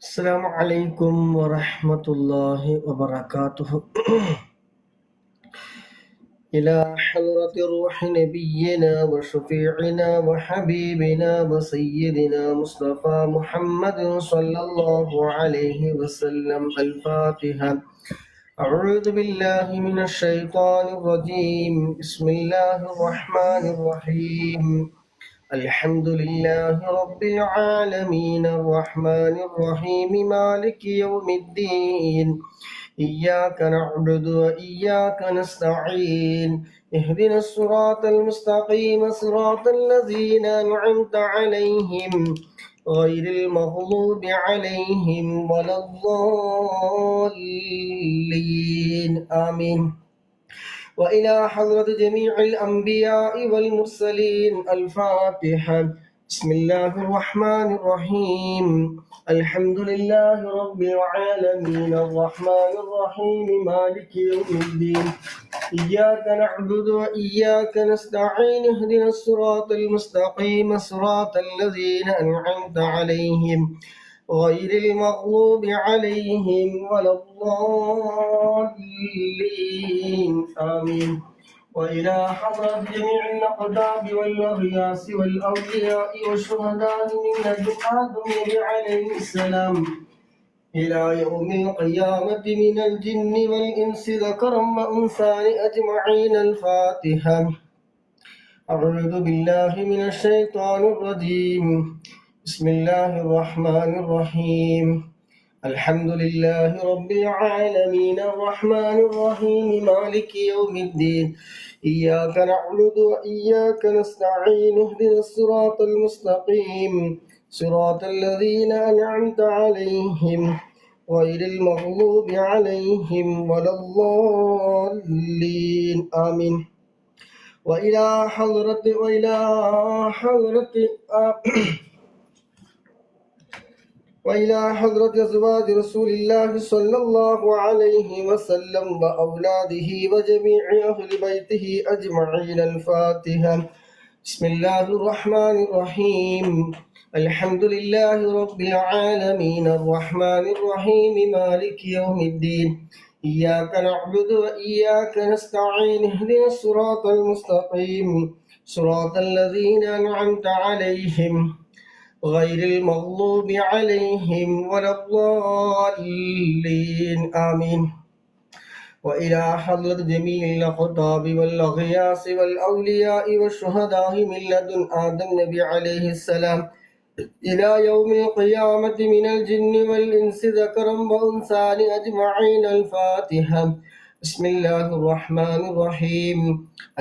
السلام عليكم ورحمة الله وبركاته. إلى حضرة روح نبينا وشفيعنا وحبيبنا وسيدنا مصطفى محمد صلى الله عليه وسلم الفاتحة. أعوذ بالله من الشيطان الرجيم. بسم الله الرحمن الرحيم. الحمد لله رب العالمين الرحمن الرحيم مالك يوم الدين. إياك نعبد وإياك نستعين. اهدنا الصراط المستقيم صراط الذين أنعمت عليهم غير المغضوب عليهم ولا الضالين آمين. وإلى حضرة جميع الأنبياء والمرسلين الفاتحة. بسم الله الرحمن الرحيم. الحمد لله رب العالمين الرحمن الرحيم مالك يوم الدين. إياك نعبد وإياك نستعين اهدنا الصراط المستقيم صراط الذين أنعمت عليهم غير المغضوب عليهم ولا الضالين آمين. وإلى حضرة جميع الأقطاب والأغياث والأولياء والشهداء من لدن آدم عليه السلام إلى يوم القيامة من الجن والإنس ذكرا وأنثى أجمعين الفاتحة. أعوذ بالله من الشيطان الرجيم. بسم الله الرحمن الرحيم. الحمد لله رب العالمين الرحمن الرحيم مالك يوم الدين. إياك نعبد وإياك نستعين اهدنا الصراط المستقيم صراط الذين أنعمت عليهم غير المغضوب عليهم ولا الضالين آمين. وإلى حضرة أزواج رسول الله صلى الله عليه وسلم وأولاده وجميع أهل بيته أجمعين الفاتحة. بسم الله الرحمن الرحيم. الحمد لله رب العالمين الرحمن الرحيم مالك يوم الدين. إياك نعبد وإياك نستعين اهدنا الصراط المستقيم صراط الذين أنعمت عليهم غير المغضوب عليهم ولا الضالين آمين. وإلى حضرة جميع الأقطاب والأغياث والأولياء والشهداء من لدن آدم نبي عليه السلام إلى يوم القيامة من الجن والإنس ذكرا وأنثى أجمعين الفاتحة. بسم الله الرحمن الرحيم.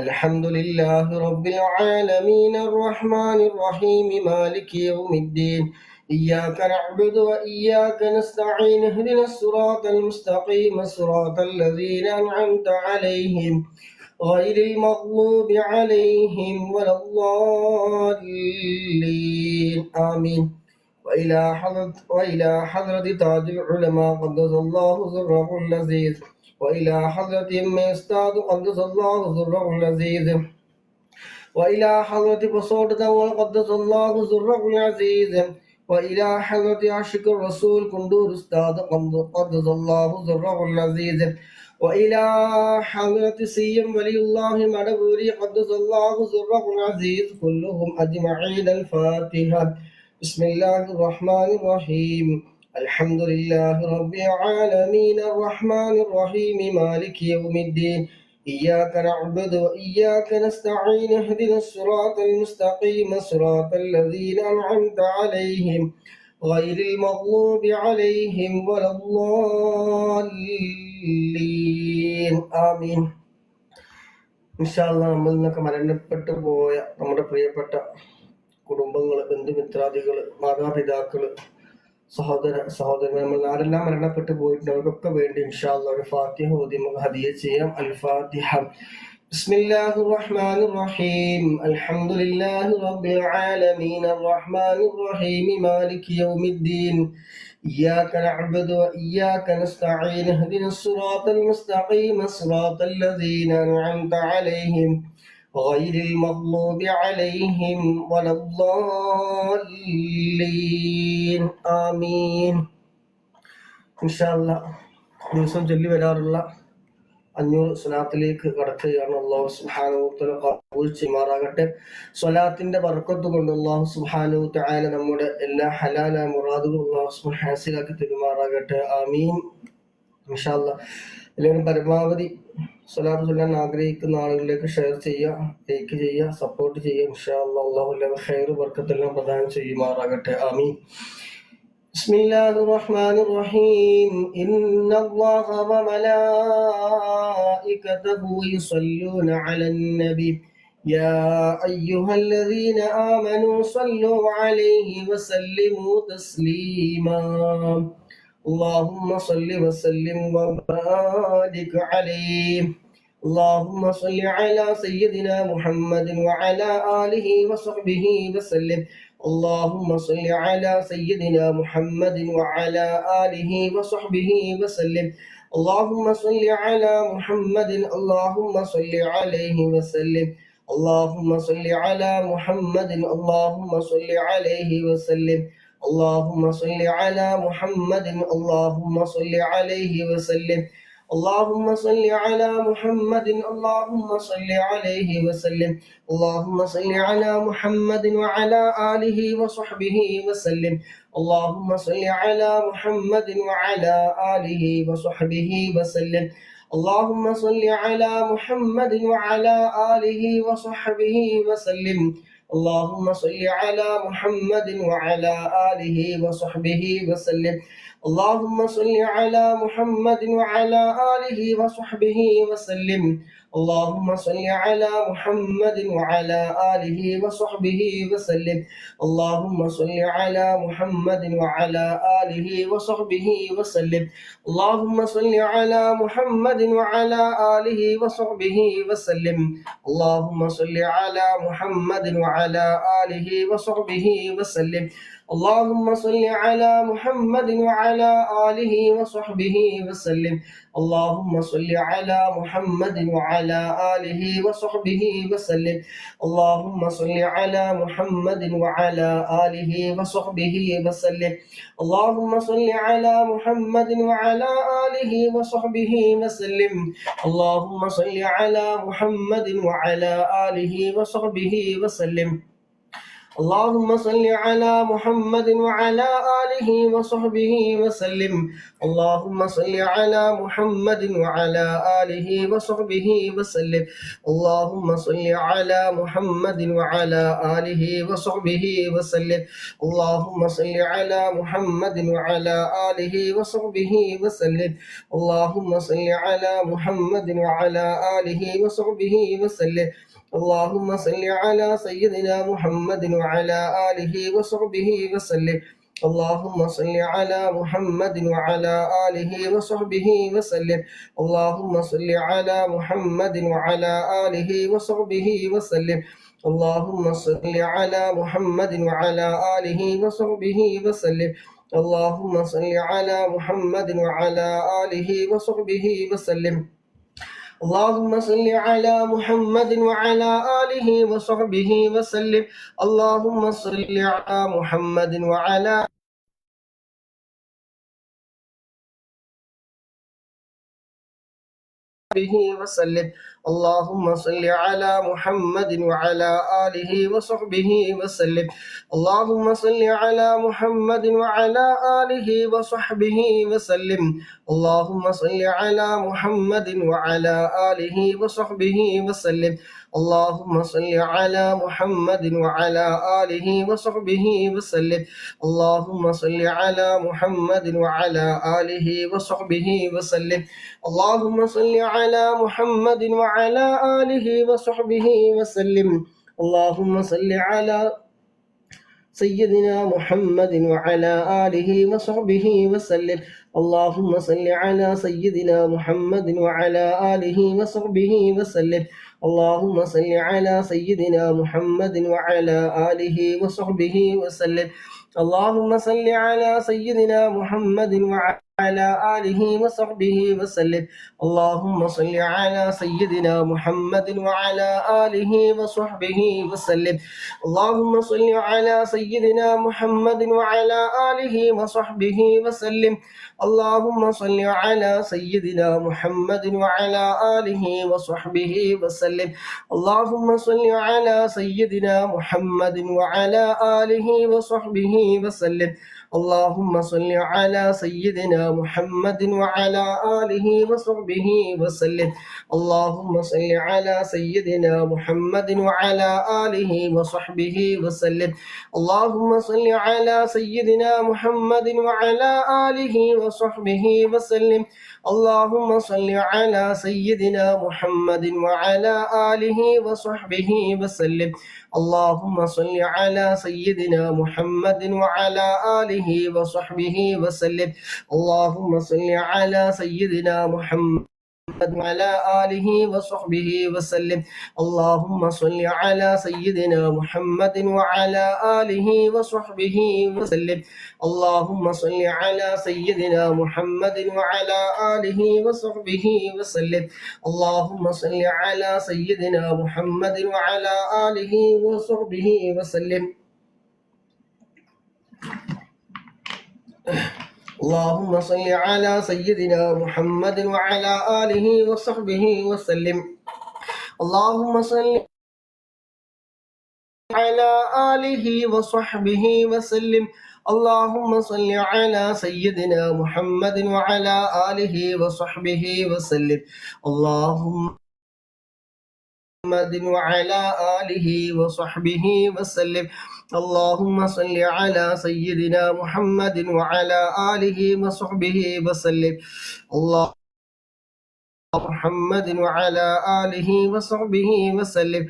الحمد لله رب العالمين الرحمن الرحيم مالك يوم الدين. إياك نعبد وإياك نستعين اهدنا الصراط المستقيم صراط الذين أنعمت عليهم غير المغضوب عليهم ولا الضالين آمين. وإلى حضرة تاج العلماء قدس الله سره العزيز وإلى حضرة أستاذ قدس الله سره العزيز وإلى حضرة بصوت قدس الله سره العزيز وإلى حضرة عاشق الرسول كندور أستاذ قدس الله سره العزيز وإلى حضرة سيم ولي الله مدبوري قدس الله سره العزيز كلهم أجمعين الفاتحة. بسم الله الرحمن الرحيم. الحمد لله رب العالمين الرحمن الرحيم مالك يوم الدين. إياك نعبد وإياك نستعين اهدنا الصراط المستقيم صراط الذين أنعمت عليهم غير المغضوب عليهم ولا الضالين آمين. ഇൻഷാല്ലാഹ് നമ്മൾ നിന്നൊക്കെ മരണപ്പെട്ടു പോയ നമ്മുടെ പ്രിയപ്പെട്ട കുടുംബങ്ങൾ, ബന്ധുമിത്രാദികൾ, മാതാപിതാക്കള്, സഹോദരന്മാർ, നമ്മൾ ആരെല്ലാം മരണപ്പെട്ടു പോയിട്ടുണ്ട് അവർക്കൊക്കെ വേണ്ടി ഇൻഷാല്ലാഹ് ഒരു ഫാത്തിഹ ഓതി നമുക്ക് ഹദിയ ചെയ്യാം. അൽ ഫാത്തിഹ. بسم الله الرحمن الرحيم. الحمد لله رب العالمين الرحمن الرحيم مالك يوم الدين. إياك نعبد وإياك نستعين اهدنا الصراط المستقيم صراط الذين أنعمت عليهم غير المغضوب عليهم ولا الضالين آمين. ഇൻഷാ അല്ലാഹ് ദിവസം ചൊല്ലി വരാറുള്ള 500 സ്വലാത്തിലേക്ക് കടക്കുകയാണ്. അല്ലാഹു സുബ്ഹാനഹു വ തആല ഖബൂൽ ചെയ്യുമാറാകട്ടെ. സ്വലാത്തിന്റെ ബർക്കത്ത് കൊണ്ട് അല്ലാഹു സുബ്ഹാനഹു വ തആല നമ്മുടെ എല്ലാ ഹലാലായ മുറാദുകളും അല്ലാഹു സുബ്ഹാനഹു ഹാസിലാക്കി തരുമാറാകട്ടെ. ആമീൻ. ഇൻഷാ അല്ലാഹ് എല്ലാവരും പരമാവധി സ്വലാത്ത് ചൊല്ലാൻ ആഗ്രഹിക്കുന്ന ആളുകളിലേക്ക് ഷെയർ ചെയ്യുക, ലൈക്ക് ചെയ്യുക, സപ്പോർട്ട് ചെയ്യുക. ഇൻഷാ അല്ലാഹ് അല്ലാഹു എല്ലാവരും ഖൈർ ബർക്കത്തെല്ലാം പ്രദാനം ചെയ്യുമാറാകട്ടെ. ആമീൻ. بسم الله الرحمن الرحيم إن الله وملائكته يصلون على النبي يا أيها الذين آمنوا صلوا عليه وسلموا تسليما اللهم صل وسلم وبارك عليه اللهم صل على سيدنا محمد وعلى آله وصحبه وسلم اللهم صل على سيدنا محمد وعلى آله وصحبه وسلم اللهم صل على محمد اللهم صل عليه وسلم اللهم صل على محمد اللهم صل عليه وسلم اللهم صل على محمد اللهم صل عليه وسلم اللهم صل على محمد اللهم صل عليه وسلم اللهم صل على محمد وعلى آله وصحبه وسلم اللهم صل على محمد وعلى آله وصحبه وسلم اللهم صل على محمد وعلى آله وصحبه وسلم اللهم صل على محمد وعلى آله وصحبه وسلم اللهم صل على محمد وعلى آله وصحبه وسلم اللهم صل على محمد وعلى آله وصحبه وسلم اللهم صل على محمد وعلى آله وصحبه وسلم اللهم صل على محمد وعلى آله وصحبه وسلم اللهم صل على محمد وعلى آله وصحبه وسلم اللهم صل على محمد وعلى آله وصحبه وسلم اللهم صل على محمد وعلى آله وصحبه وسلم اللهم صل على محمد وعلى آله وصحبه وسلم اللهم صل على محمد وعلى آله وصحبه وسلم اللهم صل على محمد وعلى آله وصحبه وسلم اللهم صل على محمد وعلى آله وصحبه وسلم اللهم صل على محمد وعلى آله وصحبه وسلم اللهم صل على محمد وعلى آله وصحبه وسلم اللهم صل على محمد وعلى آله وصحبه وسلم اللهم صل على محمد وعلى آله وصحبه وسلم اللهم صل على سيدنا محمد وعلى آله وصحبه وسلم اللهم صل على محمد وعلى آله وصحبه وسلم اللهم صل على محمد وعلى آله وصحبه وسلم اللهم صل على محمد وعلى آله وصحبه وسلم اللهم صل على محمد وعلى آله وصحبه وسلم اللهم صل على محمد وعلى آله وصحبه وسلم اللهم صل على محمد وعلى وسلم اللهم صل على محمد وعلى آله وصحبه وسلم اللهم صل على محمد وعلى آله وصحبه وسلم اللهم صل على محمد وعلى آله وصحبه وسلم اللهم صل على محمد وعلى آله وصحبه وسلم اللهم صل على محمد وعلى آله وصحبه وسلم اللهم صل على محمد وعلى آله وصحبه وسلم اللهم صل على سيدنا محمد وعلى آله وصحبه وسلم اللهم صل على سيدنا محمد وعلى آله وصحبه وسلم اللهم صل على سيدنا محمد وعلى آله وصحبه وسلم اللهم صل على سيدنا محمد وعلى وعلى آله وصحبه وسلم. اللهم صل على سيدنا محمد وعلى آله وصحبه وسلم. اللهم صل على سيدنا محمد وعلى آله وصحبه وسلم. اللهم صل على سيدنا محمد وعلى آله وصحبه وسلم. اللهم صل على سيدنا محمد وعلى آله وصحبه وسلم. اللهم صل على سيدنا محمد وعلى آله وصحبه وسلم. اللهم صل على سيدنا محمد وعلى آله وصحبه وسلم. اللهم صل على سيدنا محمد وعلى آله وصحبه وسلم. اللهم صل على سيدنا محمد وعلى آله وصحبه وسلم. اللهم صل على سيدنا محمد وعلى آله وصحبه وسلم. اللهم صل على سيدنا محمد وعلى آله وصحبه وسلم. اللهم صل على سيدنا محمد وعلى آله وصحبه وسلم. اللهم صل على سيدنا محمد وعلى آله وصحبه وسلم. اللهم صل على سيدنا محمد وعلى آله وصحبه وسلم. اللهم صل على سيدنا محمد وعلى آله وصحبه وسلم. اللهم صل على آله وصحبه وسلم. اللهم صل على سيدنا محمد وعلى آله وصحبه وسلم. اللهم محمد وعلى آله وصحبه وسلم. اللهم صل على سيدنا محمد وعلى آله وصحبه وسلم. الله محمد وعلى آله وصحبه وسلم.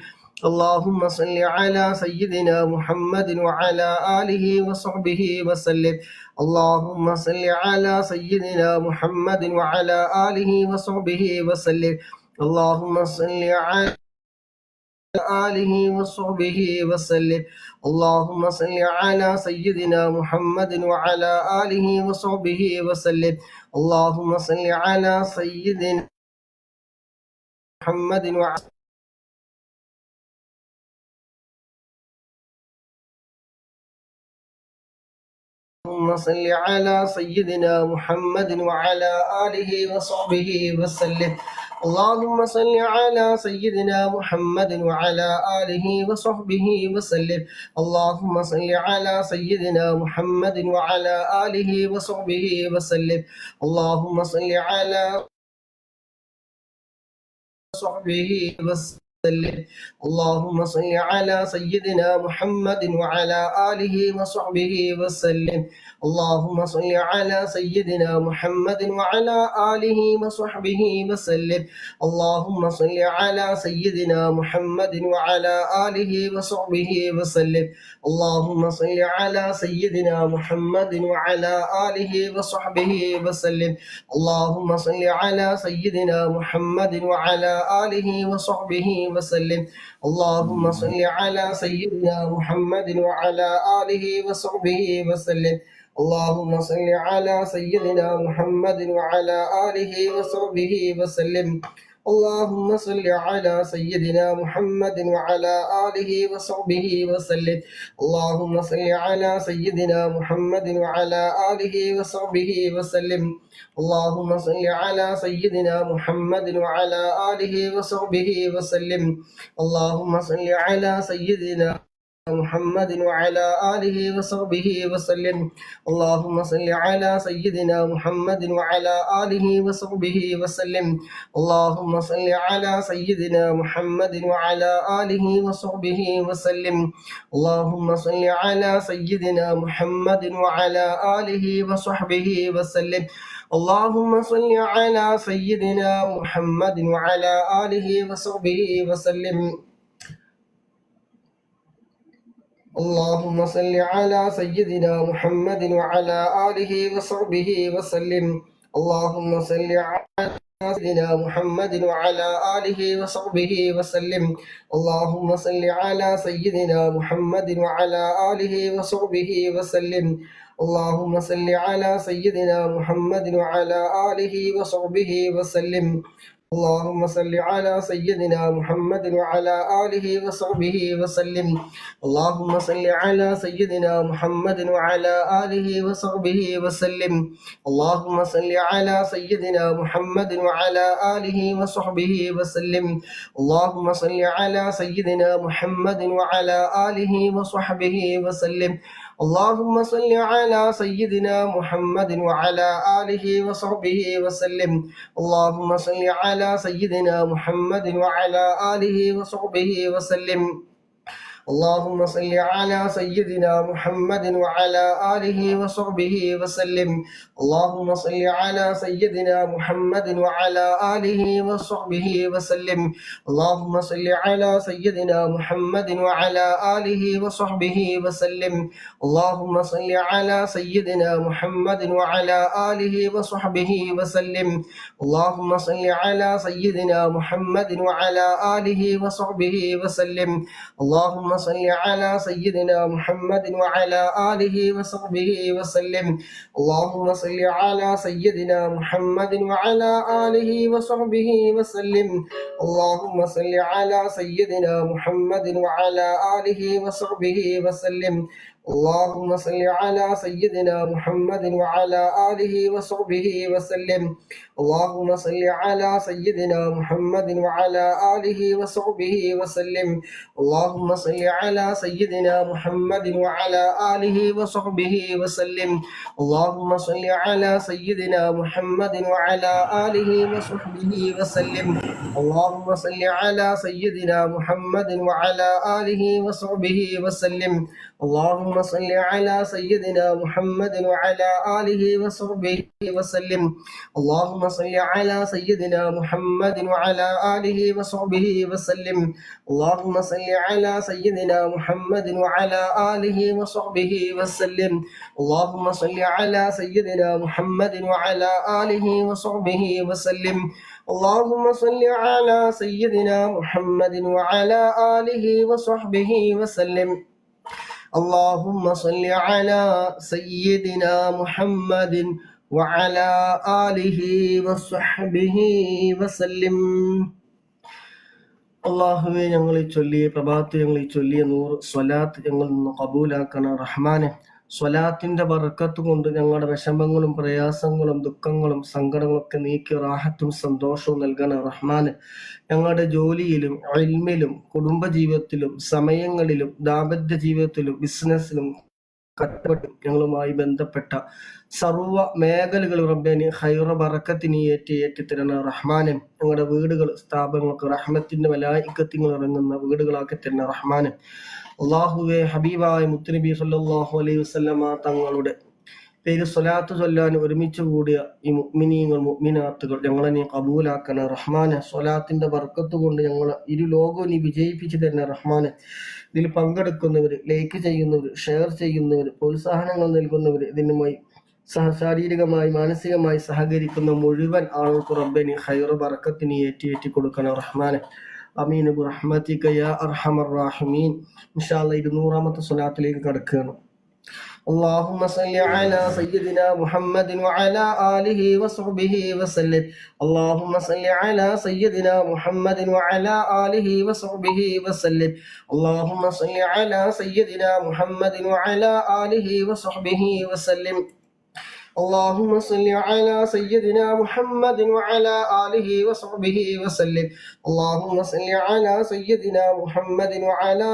اللهم صل على سيدنا محمد وعلى آله وصحبه وسلم. اللهم صل على سيدنا محمد وعلى آله وصحبه وسلم. اللهم صل على آله وصحبه وسلم. اللهم صل على سيدنا محمد وعلى آله وصحبه وسلم. اللهم صل على سيدنا محمد وعلى اللهم صل على سيدنا محمد وعلى آله وصحبه وسلم. اللهم صل على سيدنا محمد وعلى آله وصحبه وسلم. اللهم صل على سيدنا محمد وعلى آله وصحبه وسلم. اللهم صل على وصحبه وسلم. اللهم صل على سيدنا محمد وعلى آله وصحبه وسلم. اللهم صل على سيدنا محمد وعلى آله وصحبه وسلم. اللهم صل على سيدنا محمد وعلى آله وصحبه وسلم. اللهم صل على سيدنا محمد وعلى آله وصحبه وسلم. اللهم صل على سيدنا محمد وعلى آله وصحبه وسلم. اللهم صل على سيدنا محمد وعلى آله وصحبه وسلم. اللهم صل على سيدنا محمد وعلى آله وصحبه وسلم. اللهم صل على سيدنا محمد وعلى آله وصحبه وسلم. اللهم صل على سيدنا محمد وعلى آله وصحبه وسلم. اللهم صل على سيدنا محمد وعلى آله وصحبه وسلم. اللهم صل على سيدنا محمد وعلى آله وصحبه وسلم. اللهم صل على سيدنا محمد وعلى آله وصحبه وسلم. اللهم صل على سيدنا محمد وعلى آله وصحبه وسلم. اللهم صل على سيدنا محمد وعلى آله وصحبه وسلم. اللهم صل على سيدنا محمد وعلى آله وصحبه وسلم. اللهم صل على سيدنا محمد وعلى آله وصحبه وسلم. اللهم صل على سيدنا محمد وعلى آله وصحبه وسلم. اللهم صل على سيدنا محمد وعلى آله وصحبه وسلم. اللهم صل على سيدنا محمد وعلى آله وصحبه وسلم. اللهم صل على سيدنا محمد وعلى آله وصحبه وسلم. اللهم صل على سيدنا محمد وعلى آله وصحبه وسلم. اللهم صل على سيدنا محمد وعلى آله وصحبه وسلم. اللهم صل على سيدنا محمد وعلى آله وصحبه وسلم. اللهم صل على سيدنا محمد وعلى آله وصحبه وسلم. اللهم صل على سيدنا محمد وعلى آله وصحبه وسلم. اللهم صل على سيدنا محمد وعلى آله وصحبه وسلم. اللهم صل على سيدنا محمد وعلى آله وصحبه وسلم. اللهم صل على سيدنا محمد وعلى آله وصحبه وسلم. اللهم صل على سيدنا محمد وعلى آله وصحبه وسلم. اللهم صل على سيدنا محمد وعلى آله وصحبه وسلم. اللهم صل على سيدنا محمد وعلى آله وصحبه وسلم. اللهم صل على سيدنا محمد وعلى آله وصحبه وسلم. اللهم صل على سيدنا محمد وعلى آله وصحبه وسلم. اللهم صل على سيدنا محمد وعلى آله وصحبه وسلم. اللهم صل على سيدنا محمد وعلى آله وصحبه وسلم. اللهم صل على سيدنا محمد وعلى آله وصحبه وسلم. اللهم صل على سيدنا محمد وعلى آله وصحبه وسلم. اللهم صل على سيدنا محمد وعلى آله وصحبه وسلم. اللهم صل على سيدنا محمد وعلى آله وصحبه وسلم. اللهم صل على سيدنا محمد وعلى آله وصحبه وسلم. اللهم صل على سيدنا محمد وعلى آله وصحبه وسلم. اللهم صل على سيدنا محمد وعلى آله وصحبه وسلم. اللهم صل على سيدنا محمد وعلى آله وصحبه وسلم. اللهم صل على سيدنا محمد وعلى آله وصحبه وسلم. അള്ളാഹുവെ, ഞങ്ങൾ ഈ ചൊല്ലിയ പ്രഭാത്ത് ഞങ്ങൾ ഈ ചൊല്ലിയ 100 സ്വലാത്ത് ഞങ്ങൾ നിന്ന് കബൂലാക്കണം റഹ്മാനെ. സ്വലാത്തിന്റെ ബർക്കത്ത് കൊണ്ട് ഞങ്ങളുടെ വിഷമങ്ങളും പ്രയാസങ്ങളും ദുഃഖങ്ങളും സങ്കടങ്ങളും ഒക്കെ നീക്കി റാഹത്തും സന്തോഷവും നൽകണം റഹ്മാന്. ഞങ്ങളുടെ ജോലിയിലും ഇൽമിലും കുടുംബജീവിതത്തിലും സമയങ്ങളിലും ദാമ്പത്യ ജീവിതത്തിലും ബിസിനസ്സിലും കഷ്ടപ്പെട്ടും ഞങ്ങളുമായി ബന്ധപ്പെട്ട സർവ മേഖലകൾ റബ്ബേന് ഹൈറ ബറക്കത്തിന് ഏറ്റിത്തരണം റഹ്മാനെ. ഞങ്ങളുടെ വീടുകൾ സ്ഥാപനങ്ങൾക്ക് റഹ്മത്തിന്റെ മലായിക്കത്തിങ്ങൾ ഇറങ്ങുന്ന വീടുകളാക്കി തരണം റഹ്മാനെ. അള്ളാഹുവെ, ഹബീബായ മുത്തുനബി സല്ലല്ലാഹു അലൈഹി വസല്ലമ തങ്ങളുടെ പേര് സ്വലാത്ത് ചൊല്ലാൻ ഒരുമിച്ച് കൂടിയ ഈ മുഅ്മിനീങ്ങൾ മുഅ്മിനാത്തുകൾ ഞങ്ങളെ നീ കബൂലാക്കണം റഹ്മാനെ. സ്വലാത്തിന്റെ ബർക്കത്ത് കൊണ്ട് ഞങ്ങൾ ഇരു ലോകവും നീ വിജയിപ്പിച്ചു തരുന്ന റഹ്മാനെ. ഇതിൽ പങ്കെടുക്കുന്നവർ, ലൈക്ക് ചെയ്യുന്നവർ, ഷെയർ ചെയ്യുന്നവർ, പ്രോത്സാഹനങ്ങൾ നൽകുന്നവർ, ഇതിനുമായി ശാരീരികമായി മാനസികമായി സഹകരിക്കുന്ന മുഴുവൻ ആളുകൾക്ക് റബ്ബേ നീ ഖൈർ ബറക്കത്തിന് ഏറ്റി കൊടുക്കണം റഹ്മാനെ. അമീൻ ബിറഹ്മതിക യാ അർഹമർ റഹീമീൻ. ഇൻഷാ അല്ലാഹ് 200ാമത്തെ സ്വലാത്തിലേക്ക് കടക്കുകയാണ്. اللهم صل على سيدنا محمد وعلى آله وصحبه وسلم. اللهم صل على سيدنا محمد وعلى آله وصحبه وسلم. اللهم صل على سيدنا محمد وعلى آله وصحبه وسلم. اللهم صل على سيدنا محمد وعلى آله وصحبه وسلم. اللهم صل على سيدنا محمد وعلى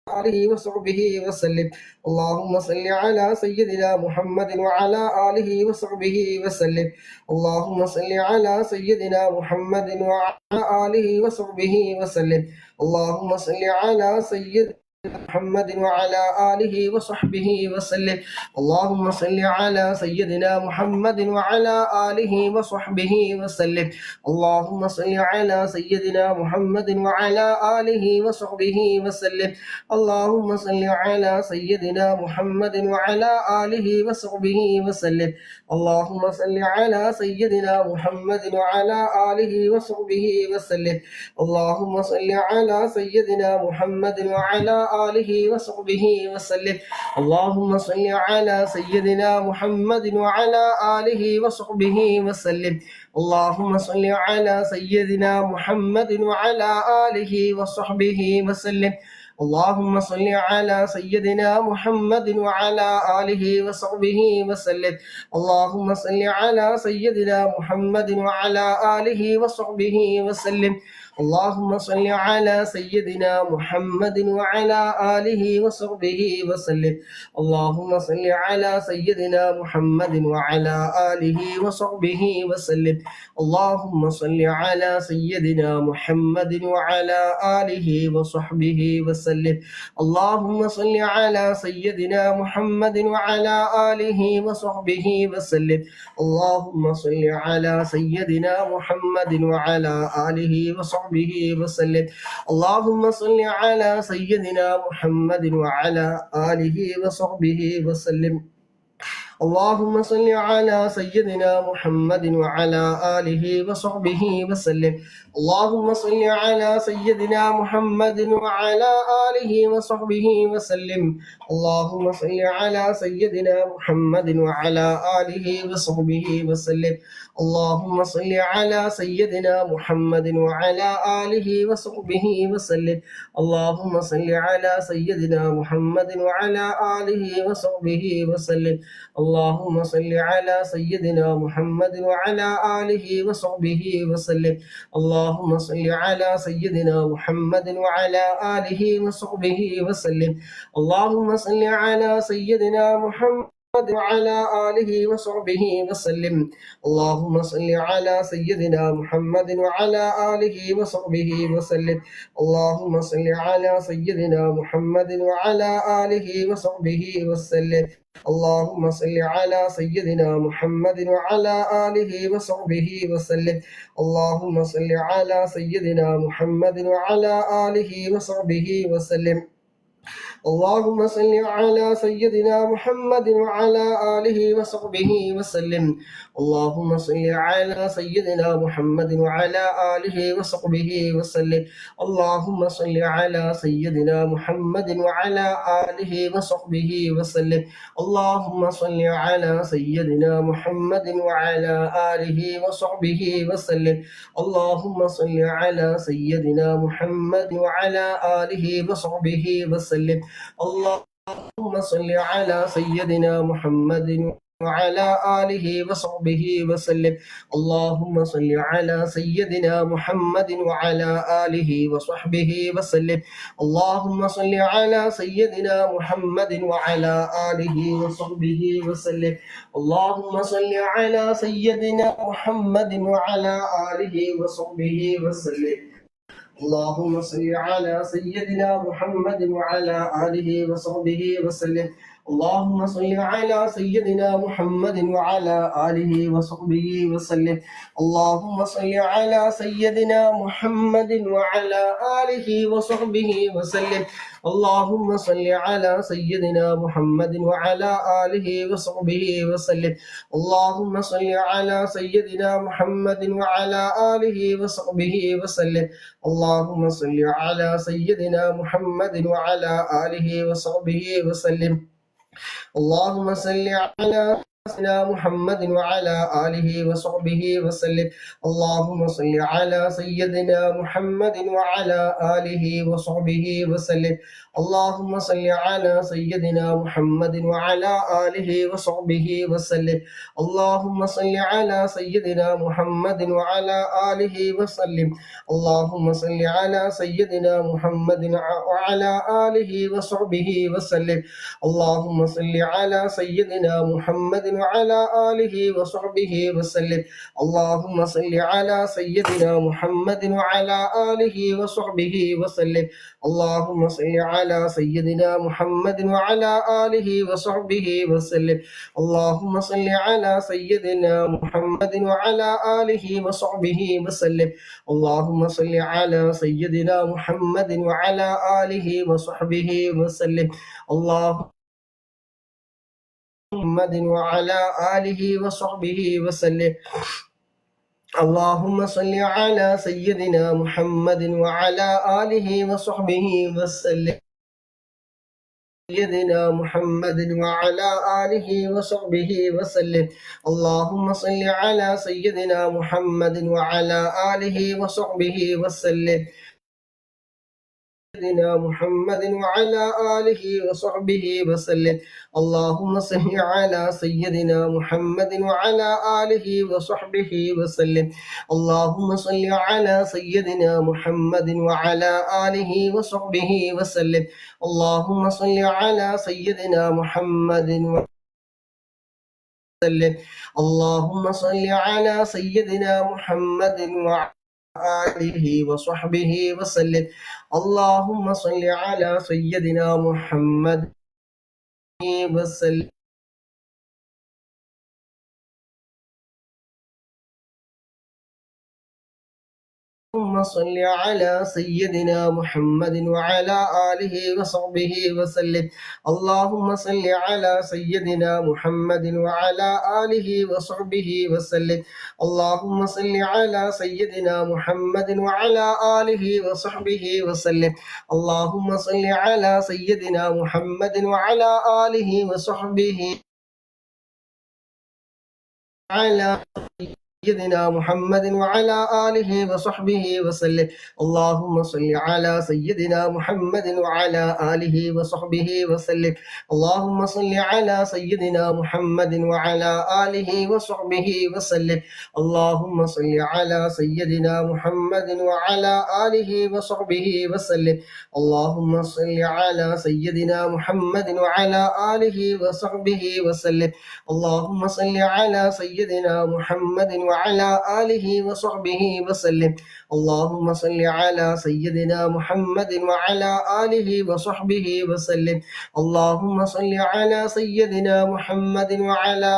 آله وصحبه وسلم. اللهم صل على سيدنا محمد وعلى آله وصحبه وسلم. اللهم صل على سيدنا محمد وعلى آله وصحبه وسلم. اللهم صل على سيدنا محمد وعلى آله وصحبه وسلم. اللهم صل على سيدنا محمد وعلى آله وصحبه وسلم. اللهم صل على سيدنا محمد وعلى آله وصحبه وسلم. اللهم صل على سيدنا محمد وعلى آله وصحبه وسلم. اللهم صل على سيدنا محمد وعلى آله وصحبه وسلم. اللهم صل على سيدنا محمد وعلى آله وصحبه وسلم. اللهم صل على سيدنا محمد وعلى آله وصحبه وسلم. اللهم صل على سيدنا محمد وعلى آله وصحبه وسلم. اللهم صل على سيدنا محمد وعلى آله وصحبه وسلم. اللهم صل على سيدنا محمد وعلى آله وصحبه وسلم. اللهم صل على سيدنا محمد وعلى آله وصحبه وسلم. اللهم صل على سيدنا محمد وعلى آله وصحبه وسلم. اللهم صل على سيدنا محمد وعلى آله وصحبه وسلم. اللهم صل على سيدنا محمد وعلى آله وصحبه وسلم. اللهم صل على سيدنا محمد وعلى آله وصحبه وسلم. اللهم صل على سيدنا محمد وعلى آله وصحبه وسلم. اللهم صل على سيدنا محمد وعلى آله وصحبه وسلم. اللهم صل على سيدنا محمد وعلى آله وصحبه وسلم. اللهم صل على سيدنا محمد وعلى آله وصحبه وسلم. اللهم صل على سيدنا محمد وعلى آله وصحبه وسلم. اللهم صل على سيدنا محمد وعلى آله وصحبه وسلم. اللهم صل على سيدنا محمد وعلى آله وصحبه وسلم. اللهم صل على سيدنا محمد وعلى آله وصحبه وسلم. اللهم صل على سيدنا محمد وعلى آله وصحبه وسلم. اللهم صل على سيدنا محمد وعلى آله وصحبه وسلم. اللهم صل على سيدنا محمد وعلى آله وصحبه وسلم. اللهم صل على سيدنا محمد وعلى آله وصحبه وسلم. اللهم صل على سيدنا محمد وعلى آله وصحبه وسلم. اللهم صل على سيدنا محمد وعلى آله وصحبه وسلم. اللهم صل على سيدنا محمد وعلى آله وصحبه وسلم. اللهم صل على سيدنا محمد وعلى آله وصحبه وسلم. اللهم صل على سيدنا محمد وعلى آله وصحبه وسلم. اللهم صل على سيدنا محمد وعلى آله وصحبه وسلم. اللهم صل على سيدنا محمد وعلى آله وصحبه وسلم. اللهم صل على سيدنا محمد وعلى آله وصحبه وسلم. اللهم صل على سيدنا محمد وعلى آله وصحبه وسلم. اللهم صل على سيدنا محمد وعلى آله وصحبه وسلم. اللهم صل على سيدنا محمد وعلى آله وصحبه وسلم. اللهم صل على سيدنا محمد وعلى آله وصحبه وسلم. اللهم صل على سيدنا محمد وعلى آله وصحبه وسلم. اللهم صل على سيدنا محمد وعلى آله وصحبه وسلم. اللهم صل على سيدنا محمد وعلى آله وصحبه وسلم. اللهم صل على سيدنا محمد وعلى آله وصحبه وسلم. اللهم صل على سيدنا محمد وعلى آله وصحبه وسلم. اللهم صل على سيدنا محمد وعلى آله وصحبه وسلم. اللهم صل على سيدنا محمد وعلى آله وصحبه وسلم. اللهم صل على سيدنا محمد وعلى آله وسلم. اللهم صل على سيدنا محمد وعلى آله وصحبه وسلم. اللهم صل على سيدنا محمد وعلى آله وصحبه وسلم. اللهم صل على سيدنا محمد وعلى آله وصحبه وسلم. اللهم صل على سيدنا محمد وعلى آله وصحبه وسلم. اللهم صل على سيدنا محمد وعلى آله وصحبه وسلم. اللهم صل على سيدنا محمد وعلى آله وصحبه وسلم. اللهم محمد وعلى آله وصحبه وسلم. اللهم صل على سيدنا محمد وعلى آله وصحبه وسلم. سيدنا محمد وعلى آله وصحبه وسلم. اللهم صل على سيدنا محمد وعلى آله وصحبه وسلم. سيدنا محمد وعلى آله وصحبه وسلم. اللهم صل على سيدنا محمد وعلى آله وصحبه وسلم. اللهم صل على سيدنا محمد وعلى آله وصحبه وسلم. اللهم صل على سيدنا محمد وسلم. اللهم صل على سيدنا محمد وعلى آله وصحبه وسلم. اللهم صل على سيدنا محمد وسلم. اللهم صل على سيدنا محمد وعلى آله وصحبه وسلم. اللهم صل على سيدنا محمد وعلى آله وصحبه وسلم. اللهم صل على سيدنا محمد وعلى آله وصحبه وسلم. اللهم صل على سيدنا محمد وعلى آله وصحبه على سيدنا محمد وعلى آله وصحبه وسلم. اللهم صل على سيدنا محمد وعلى آله وصحبه وسلم. اللهم صل على سيدنا محمد وعلى آله وصحبه وسلم. اللهم صل على سيدنا محمد وعلى آله وصحبه وسلم. اللهم صل على سيدنا محمد وعلى آله وصحبه وسلم. اللهم صل على سيدنا محمد وعلى آله وصحبه وسلم. اللهم صل على سيدنا محمد وعلى آله وصحبه وسلم. اللهم صل على سيدنا محمد وعلى آله وصحبه وسلم. اللهم صل على سيدنا محمد وعلى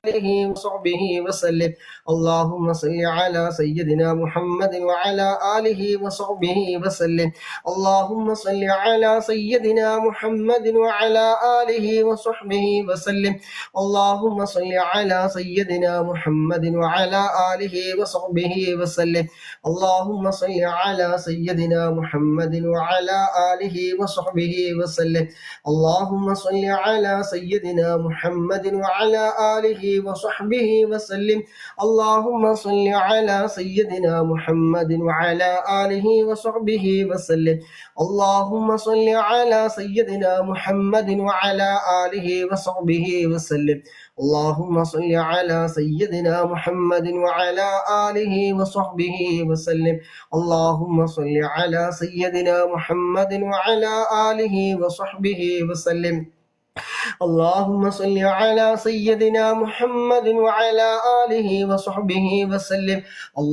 آله وصحبه وسلم. اللهم صل على سيدنا محمد وعلى آله وصحبه وسلم. اللهم صل على سيدنا محمد وعلى آله وصحبه وسلم. اللهم صل على سيدنا محمد وعلى آله وصحبه وسلم. اللهم صل على سيدنا محمد وعلى آله وصحبه وسلم. اللهم صل على سيدنا محمد وعلى آله وصحبه وسلم. اللهم صل على سيدنا محمد وعلى آله وصحبه وسلم. اللهم صل على سيدنا محمد وعلى آله وصحبه وسلم. اللهم صل على سيدنا محمد وعلى آله وصحبه وسلم. اللهم صل على سيدنا محمد وعلى آله وصحبه وسلم. اللهم صل على سيدنا محمد وعلى آله وصحبه وسلم.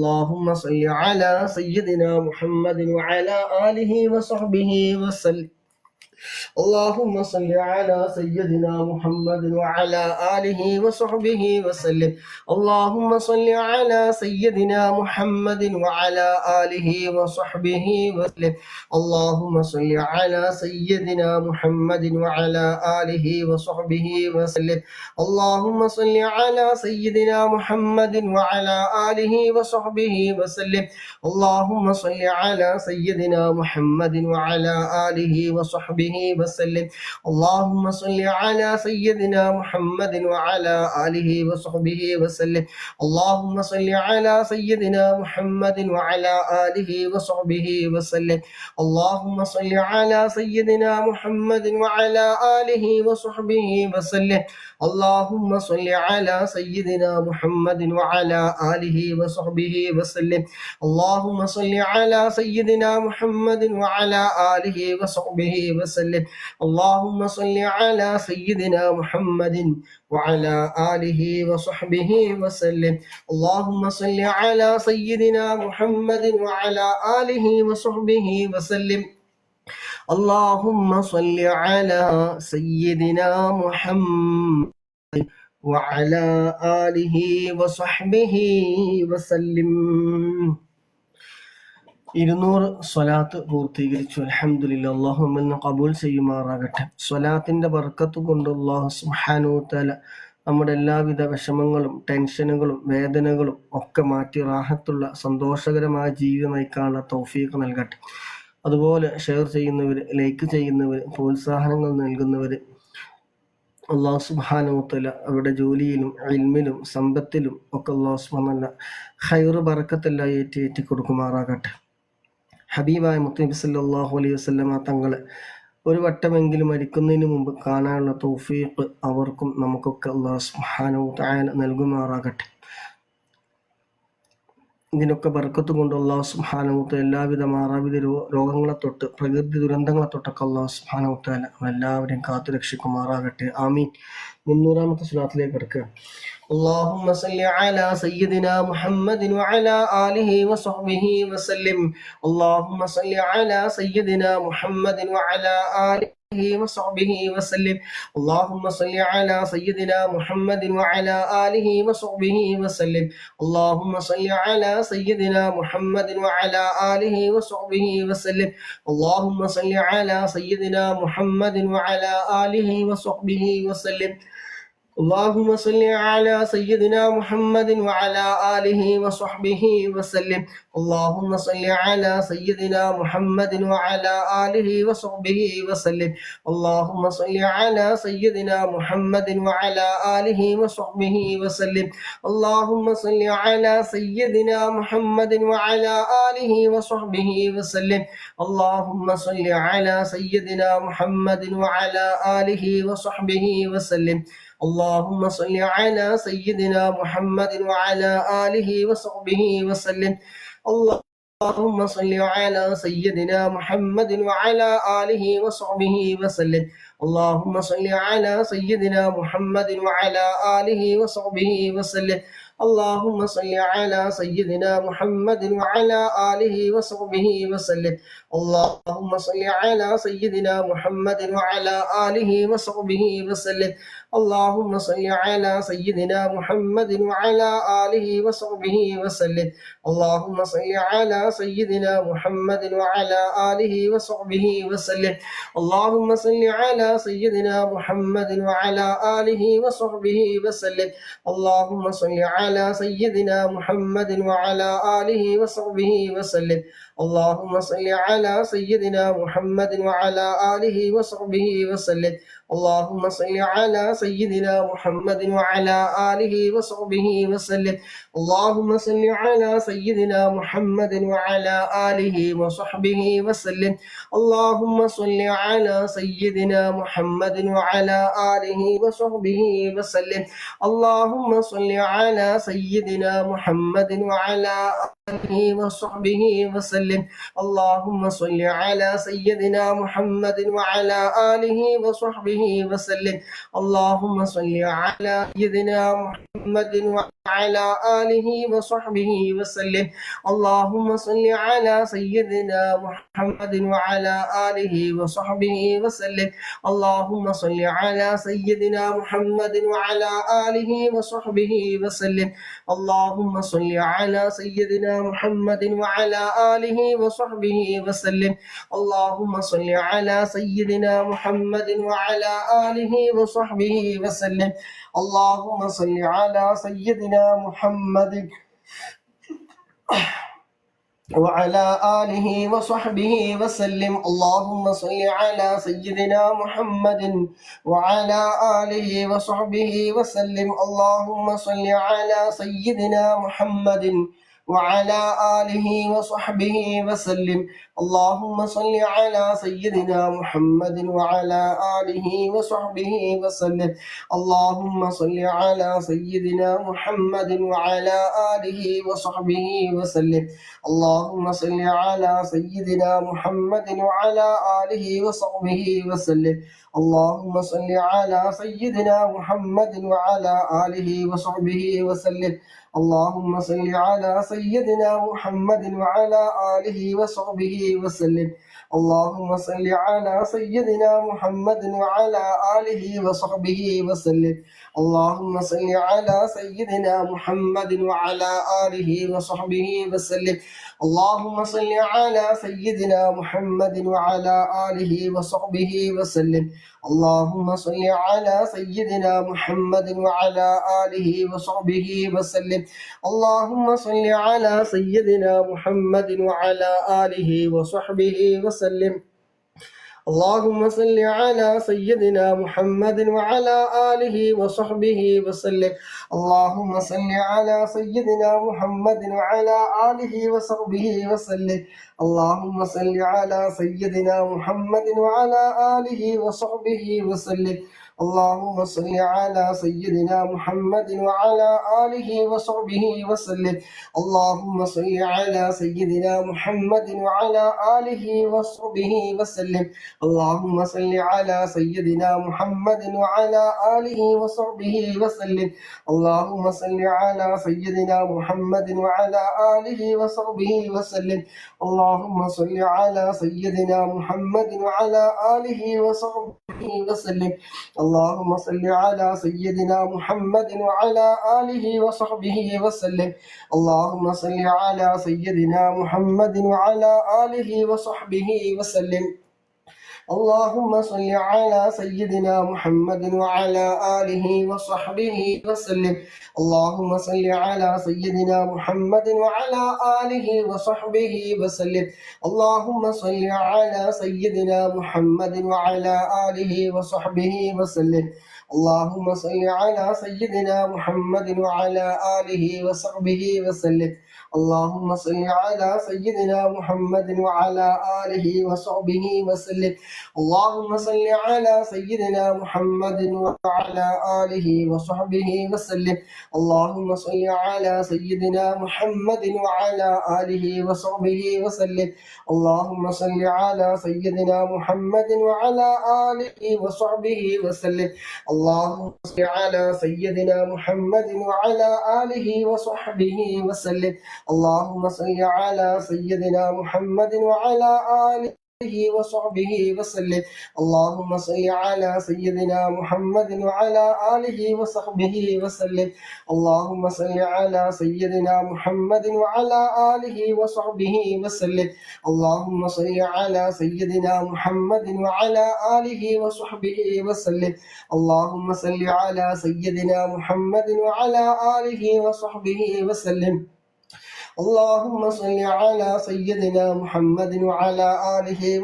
اللهم صل على سيدنا محمد وعلى آله وصحبه وسلم. اللهم صل على سيدنا محمد وعلى آله وصحبه وسلم. اللهم صل على سيدنا محمد وعلى آله وصحبه وسلم. اللهم صل على سيدنا محمد وعلى آله وصحبه وسلم. اللهم صل على سيدنا محمد وعلى آله وصحبه وسلم. اللهم صل على سيدنا محمد وعلى آله وصحبه وسلم. اللهم صل على سيدنا محمد وعلى آله وصحبه وسلم. اللهم صل على سيدنا محمد وعلى آله وصحبه وسلم. اللهم صل على سيدنا محمد وعلى آله وصحبه وسلم. اللهم صل على سيدنا محمد وعلى آله وصحبه وسلم. اللهم صل على سيدنا محمد وعلى آله وصحبه وسلم. اللهم صل على سيدنا محمد وعلى آله وصحبه وسلم. اللهم صل على سيدنا محمد وعلى آله وصحبه وسلم. 200 സ്വലാത്ത് പൂർത്തീകരിച്ചു. അൽഹംദുലില്ലാഹ്. അല്ലാഹു നമ്മെ കബൂൽ ചെയ്യുമാറാകട്ടെ. സ്വലാത്തിന്റെ ബർക്കത്ത് കൊണ്ട് അല്ലാഹു സുബ്ഹാനഹു വ തആല നമ്മുടെ എല്ലാവിധ വിഷമങ്ങളും ടെൻഷനുകളും വേദനകളും ഒക്കെ മാറ്റി റാഹത്തുള്ള സന്തോഷകരമായ ജീവിതം നയിക്കാനുള്ള തൗഫീഖ് നൽകട്ടെ. അതുപോലെ ഷെയർ ചെയ്യുന്നവർ, ലൈക്ക് ചെയ്യുന്നവർ, പ്രോത്സാഹനങ്ങൾ നൽകുന്നവർ, അള്ളാഹു സുബ്ഹാനഹു വ തആല അവരുടെ ജോലിയിലും ഇൽമിലും സമ്പത്തിലും ഒക്കെ അള്ളാഹു സുബ്ഹാനഹു വ തആല ഖൈറ് ബറക്കത്തെല്ലാം ഏറ്റി കൊടുക്കുമാറാകട്ടെ. ഹബീബായ മുത്തനബി സല്ലല്ലാഹു അലൈഹി വസല്ലമ തങ്ങളെ ഒരു വട്ടമെങ്കിലും മരിക്കുന്നതിന് മുമ്പ് കാണാനുള്ള തൗഫീഖ് അവർക്കും നമുക്കൊക്കെ അള്ളാഹു സുബ്ഹാനഹു വ തആല നൽകുമാറാകട്ടെ. ഇതിനൊക്കെ ബർക്കത്ത് കൊണ്ട് അള്ളാഹു സുബ്ഹാനഹു വ തആല എല്ലാവിധ മാറാവിധ രോഗങ്ങളെ തൊട്ട് പ്രകൃതി ദുരന്തങ്ങളെ തൊട്ടൊക്കെ അള്ളാഹു സുബ്ഹാനഹു വ തആല എല്ലാവരെയും കാത്തു രക്ഷിക്കുമാറാകട്ടെ. ആമീൻ. 300-ാമത്തെ സ്വലാത്തിലേക്ക് കിടക്കുക. اللهم صل على سيدنا محمد وعلى آله وصحبه وسلم. اللهم صل على سيدنا محمد وعلى آله وصحبه وسلم. اللهم صل على سيدنا محمد وعلى آله وصحبه وسلم. اللهم صل على سيدنا محمد وعلى آله وصحبه وسلم. اللهم صل على سيدنا محمد وعلى آله وصحبه وسلم. اللهم صل على سيدنا محمد وعلى آله وصحبه وسلم. اللهم صل على سيدنا محمد وعلى آله وصحبه وسلم. اللهم صل على سيدنا محمد وعلى آله وصحبه وسلم. اللهم صل على سيدنا محمد وعلى آله وصحبه وسلم. اللهم صل على سيدنا محمد وعلى آله وصحبه وسلم. اللهم صل على سيدنا محمد وعلى آله وصحبه وسلم. اللهم صل على سيدنا محمد وعلى آله وصحبه وسلم. اللهم صل على سيدنا محمد وعلى آله وصحبه وسلم. اللهم صل على سيدنا محمد وعلى آله وصحبه وسلم. اللهم صل على سيدنا محمد وعلى آله وصحبه وسلم. اللهم صل على سيدنا محمد وعلى آله وصحبه وسلم. اللهم صل على سيدنا محمد وعلى آله وصحبه وسلم. اللهم صل على سيدنا محمد وعلى آله وصحبه وسلم. اللهم صل على سيدنا محمد وعلى آله وصحبه وسلم. اللهم صل على سيدنا محمد وعلى آله وصحبه وسلم. اللهم صل على سيدنا محمد وعلى آله وصحبه وسلم. اللهم صل على سيدنا محمد وعلى آله وصحبه وسلم. اللهم صل على سيدنا محمد وعلى آله وصحبه وسلم. اللهم صل على سيدنا محمد وعلى آله وصحبه وسلم. اللهم صل على سيدنا محمد وعلى آله وصحبه وسلم. اللهم صل على سيدنا محمد وعلى آله وصحبه وسلم. اللهم صل على سيدنا محمد وعلى آله وصحبه وسلم. اللهم صل على سيدنا محمد وعلى آله وصحبه وسلم. اللهم صل على سيدنا محمد وعلى آله وصحبه وسلم. اللهم صل على سيدنا محمد وعلى آله وصحبه وسلم. اللهم صل على سيدنا محمد وعلى آله وصحبه وسلم. اللهم صل على سيدنا محمد وعلى آله وصحبه وسلم. اللهم صل على سيدنا محمد وعلى آله وصحبه وسلم. اللهم صل على سيدنا محمد وعلى آله وصحبه وسلم. اللهم صل على سيدنا محمد وعلى آله وصحبه وسلم. اللهم صل على سيدنا محمد وعلى آله وصحبه وسلم. اللهم صل على سيدنا محمد وعلى آله وصحبه وسلم. اللهم صل على سيدنا محمد وعلى آله وصحبه وسلم. اللهم صل على سيدنا محمد وعلى آله وصحبه وسلم. اللهم صل على سيدنا محمد وعلى آله وصحبه وسلم. اللهم صل على سيدنا محمد وعلى آله وصحبه وسلم. اللهم صل على سيدنا محمد وعلى آله وصحبه وسلم. اللهم صل على سيدنا محمد وعلى آله وصحبه وسلم. اللهم صل على سيدنا محمد وعلى آله وصحبه وسلم. اللهم صل على سيدنا محمد وعلى آله وصحبه وسلم. اللهم صل على سيدنا محمد وعلى آله وصحبه وسلم. اللهم صل على سيدنا محمد وعلى آله وصحبه وسلم. اللهم صل على سيدنا محمد وعلى آله وصحبه وسلم. اللهم صل على سيدنا محمد وعلى آله وصحبه وسلم. اللهم صل على سيدنا محمد وعلى آله وصحبه وسلم. اللهم صل على سيدنا محمد وعلى آله وصحبه وسلم. اللهم صل على سيدنا محمد وعلى آله وصحبه وسلم. اللهم صل على سيدنا محمد وعلى آله وصحبه وسلم. اللهم صل على سيدنا محمد وعلى آله وصحبه وسلم. اللهم صل على سيدنا محمد وعلى آله وصحبه وسلم. اللهم صل على سيدنا محمد وعلى آله وصحبه وسلم. اللهم صل على سيدنا محمد وعلى آله وصحبه وسلم. اللهم صل على سيدنا محمد وعلى آله وصحبه وسلم. اللهم صل على سيدنا محمد وعلى آله وصحبه وسلم. اللهم صل على سيدنا محمد وعلى آله وصحبه وسلم. اللهم صل على سيدنا محمد وعلى آله وصحبه وسلم. اللهم صل على سيدنا محمد وعلى آله وصحبه وسلم. اللهم صل على سيدنا محمد وعلى آله وصحبه وسلم. اللهم صل على سيدنا محمد وعلى آله وصحبه وسلم. اللهم صل على سيدنا محمد وعلى آله وصحبه وسلم. اللهم صل على سيدنا محمد وعلى آله وصحبه وسلم. اللهم صل على سيدنا محمد وعلى آله وصحبه وسلم. اللهم صل على سيدنا محمد وعلى آله وصحبه وسلم. اللهم صل على سيدنا محمد وعلى آله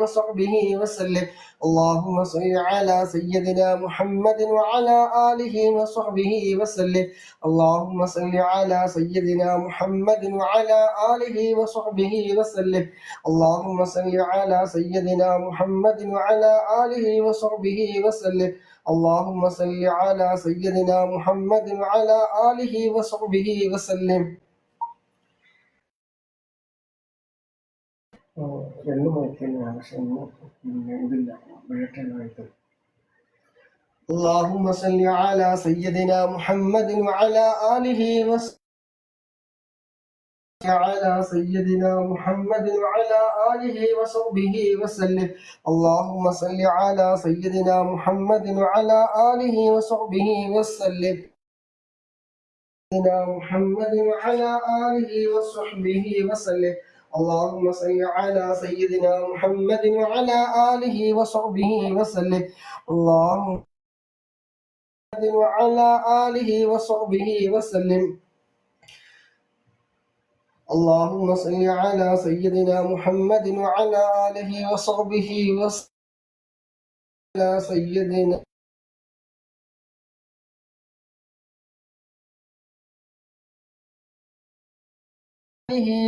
وصحبه وسلم. اللهم صل على سيدنا محمد وعلى آله وصحبه وسلم. اللهم صل على سيدنا محمد وعلى آله وصحبه وسلم. اللهم صل على سيدنا محمد وعلى آله وصحبه وسلم. اللهم صل على سيدنا محمد وعلى آله وصحبه على سيدنا محمد وعلى آله وصحبه وسلم. اللهم صل على سيدنا محمد وعلى آله وصحبه وسلم. سيدنا محمد وعلى آله وصحبه وسلم. اللهم صل على سيدنا محمد وعلى آله وصحبه وسلم. اللهم وعلى آله وصحبه وسلم. اللهم صل على سيدنا محمد وعلى آله وصحبه وسلم. على سيدنا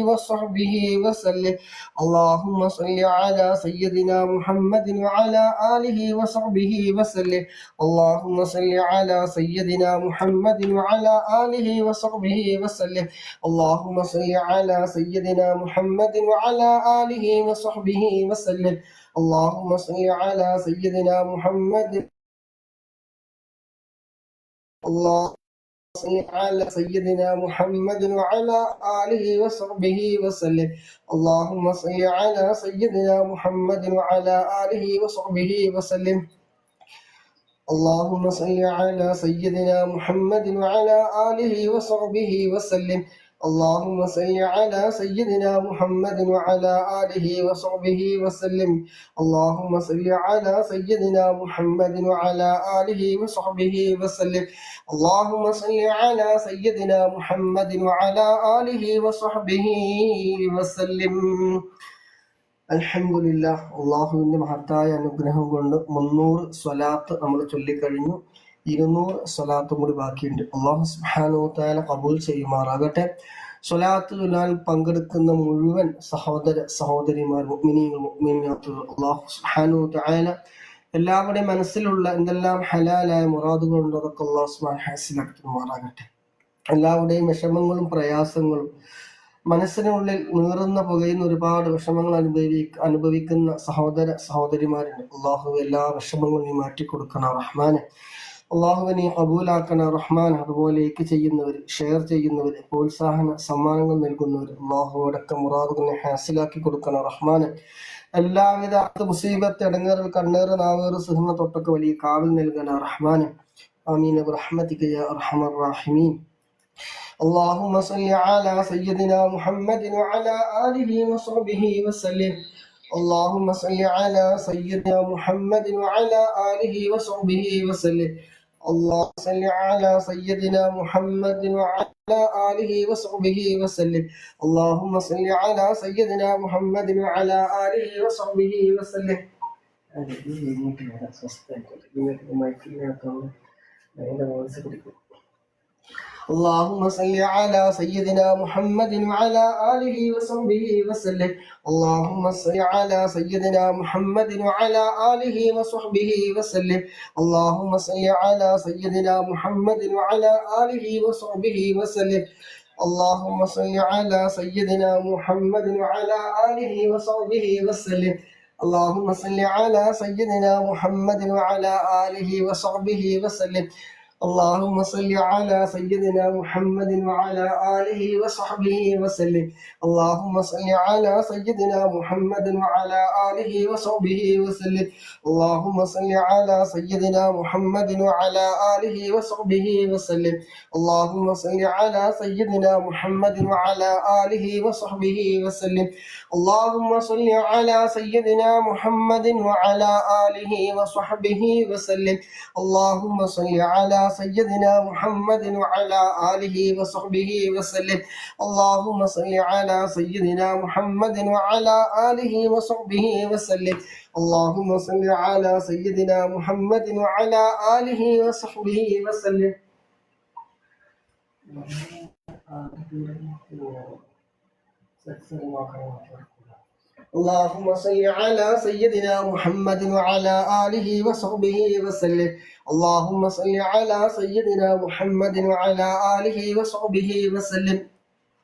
وصحبه وسلم. اللهم صل على سيدنا محمد وعلى آله وصحبه وسلم. اللهم صل على سيدنا محمد وعلى آله وصحبه وسلم. اللهم صل على سيدنا محمد وعلى آله وصحبه وسلم. اللهم صل على سيدنا محمد. الله صل على سيدنا محمد وعلى آله وصحبه وسلم. اللهم صل على سيدنا محمد وعلى آله وصحبه وسلم. اللهم صل على سيدنا محمد وعلى آله وصحبه وسلم. اللهم صل على سيدنا محمد وعلى آله وصحبه وسلم. اللهم صل على سيدنا محمد وعلى آله وصحبه وسلم. اللهم صل على سيدنا محمد وعلى آله وصحبه وسلم. അൽഹംദുലില്ലാഹ്. അള്ളാഹുവിന്റെ മഹത്തായ അനുഗ്രഹം കൊണ്ട് 300 സ്വലാത്ത് നമ്മൾ ചൊല്ലിക്കഴിഞ്ഞു. 200 സ്വലാത്തും കൂടി ബാക്കിയുണ്ട്. അള്ളാഹു സുബ്ഹാനഹു വ തആല ഖബൂൽ ചെയ്യുമാറാകട്ടെ. സ്വലാത്ത് ചൊല്ലാൻ പങ്കെടുക്കുന്ന മുഴുവൻ സഹോദര സഹോദരിമാർ, മുഅ്മിനീങ്ങൾ, മുഅ്മിനാത്തുകൾ, അള്ളാഹു സുബ്ഹാനഹു വ തആല എല്ലാവരുടെയും മനസ്സിലുള്ള എന്തെല്ലാം ഹലാലായ മുറാദുകളുണ്ടോ അതൊക്കെ അള്ളാഹു സുബ്ഹാനഹു ഹാസിലാക്കുമാറാകട്ടെ. എല്ലാവരുടെയും വിഷമങ്ങളും പ്രയാസങ്ങളും, മനസ്സിനുള്ളിൽ നീറുന്ന പുകയുന്ന ഒരുപാട് വിഷമങ്ങൾ അനുഭവിക്കുന്ന സഹോദര സഹോദരിമാരുണ്ട്. അള്ളാഹു എല്ലാ വിഷമങ്ങളും നീ മാറ്റിക്കൊടുക്കണം റഹ്മാനെ. അള്ളാഹുവിനെ നീ കബൂലാക്കണ റഹ്മാൻ. അതുപോലെ ലൈക്ക് ചെയ്യുന്നവർ, ഷെയർ ചെയ്യുന്നവർ, പ്രോത്സാഹന സമ്മാനങ്ങൾ നൽകുന്നവർ, അള്ളാഹുവോടൊക്കെ മുറാദുകളെ ഹാസിലാക്കി കൊടുക്കണം റഹ്മാനെ. എല്ലാവിധ മുസീബത്ത്, ഇടങ്ങേറ്, കണ്ണേറ്, നാവേറ്, സിഹ്ന തൊട്ടൊക്കെ വലിയ കാവൽ നൽകണ റഹ്മാനെ. ആമീൻ ബിറഹ്മതിക യാ അർഹമർ റഹീമീൻ. اللهم صل على سيدنا محمد وعلى آله وصحبه وسلم. اللهم صل على سيدنا محمد وعلى آله وصحبه وسلم. اللهم صل على سيدنا محمد وعلى آله وصحبه وسلم. اللهم صل على سيدنا محمد وعلى آله وصحبه وسلم. اللهم صل على سيدنا محمد وعلى آله وصحبه وسلم. اللهم صل على سيدنا محمد وعلى آله وصحبه وسلم. اللهم صل على سيدنا محمد وعلى آله وصحبه وسلم. اللهم صل على سيدنا محمد وعلى آله وصحبه وسلم. اللهم صل على سيدنا محمد وعلى آله وصحبه وسلم. اللهم صل على سيدنا محمد وعلى آله وصحبه وسلم. اللهم صل على سيدنا محمد وعلى آله وصحبه وسلم. اللهم صل على سيدنا محمد وعلى آله وصحبه وسلم. اللهم صل على سيدنا محمد وعلى آله وصحبه وسلم. اللهم صل على سيدنا محمد وعلى آله وصحبه وسلم. اللهم صل على سيدنا محمد وعلى آله وصحبه وسلم. اللهم صل على سيدنا محمد وعلى آله وصحبه وسلم. اللهم صل على سيدنا محمد وعلى آله وصحبه وسلم. اللهم صل على سيدنا محمد وعلى آله وصحبه وسلم. اللهم صل على سيدنا محمد وعلى آله وصحبه وسلم. اللهم صل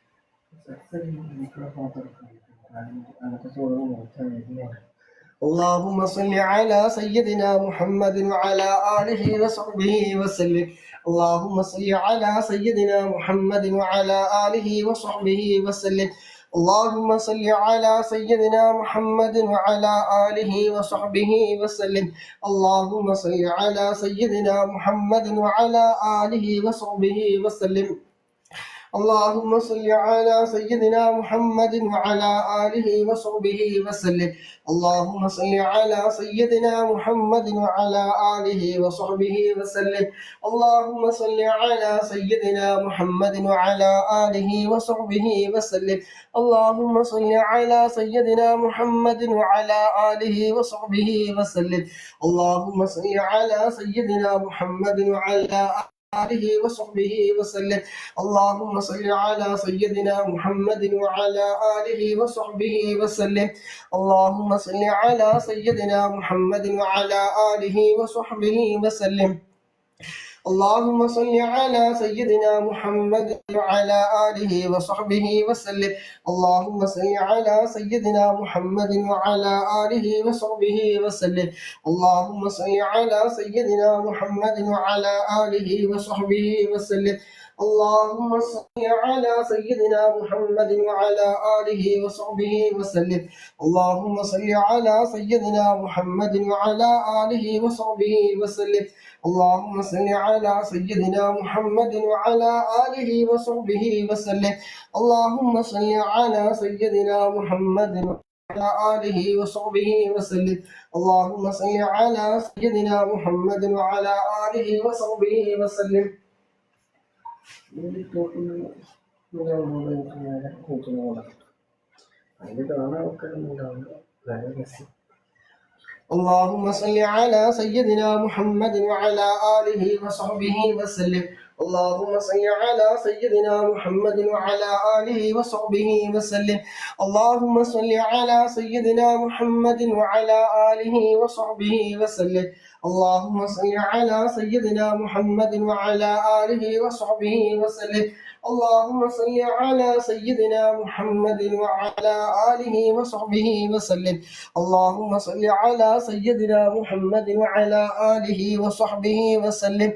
على سيدنا محمد وعلى آله وصحبه وسلم. اللهم صل على سيدنا محمد وعلى آله وصحبه وسلم. اللهم صل على سيدنا محمد وعلى آله وصحبه وسلم. اللهم صل على سيدنا محمد وعلى آله وصحبه وسلم. اللهم صل على سيدنا محمد وعلى آله وصحبه وسلم. اللهم صل على سيدنا محمد وعلى آله وصحبه وسلم. اللهم صل على سيدنا محمد وعلى آله وصحبه وسلم. اللهم صل على سيدنا محمد وعلى آله وصحبه وسلم. اللهم صل على سيدنا محمد وعلى آله وصحبه وسلم. اللهم صل على سيدنا محمد وعلى آله وصحبه وسلم. اللهم صل على سيدنا محمد وعلى آله وصحبه وسلم. اللهم صل على سيدنا محمد وعلى آله وصحبه وسلم. اللهم صل على سيدنا محمد وعلى آله وصحبه وسلم. اللهم صل على سيدنا محمد وعلى آله وصحبه وسلم. اللهم صل على سيدنا محمد وعلى آله وصحبه وسلم. اللهم صل على سيدنا محمد وعلى آله وصحبه وسلم. اللهم صل على سيدنا محمد وعلى آله وصحبه وسلم. اللهم صل على سيدنا محمد وعلى آله وصحبه وسلم. اللهم صل على سيدنا محمد وعلى آله وصحبه وسلم. اللهم صل على سيدنا محمد وعلى آله وصحبه وسلم. اللهم صل على سيدنا محمد وعلى آله وصحبه وسلم. اللهم صل على سيدنا محمد وعلى آله وصحبه وسلم. اللهم صل على سيدنا محمد وعلى آله وصحبه وسلم. اللهم صل على سيدنا محمد وعلى آله وصحبه وسلم. اللهم صل على سيدنا محمد وعلى آله وصحبه وسلم. اللهم صل على سيدنا محمد وعلى آله وصحبه وسلم.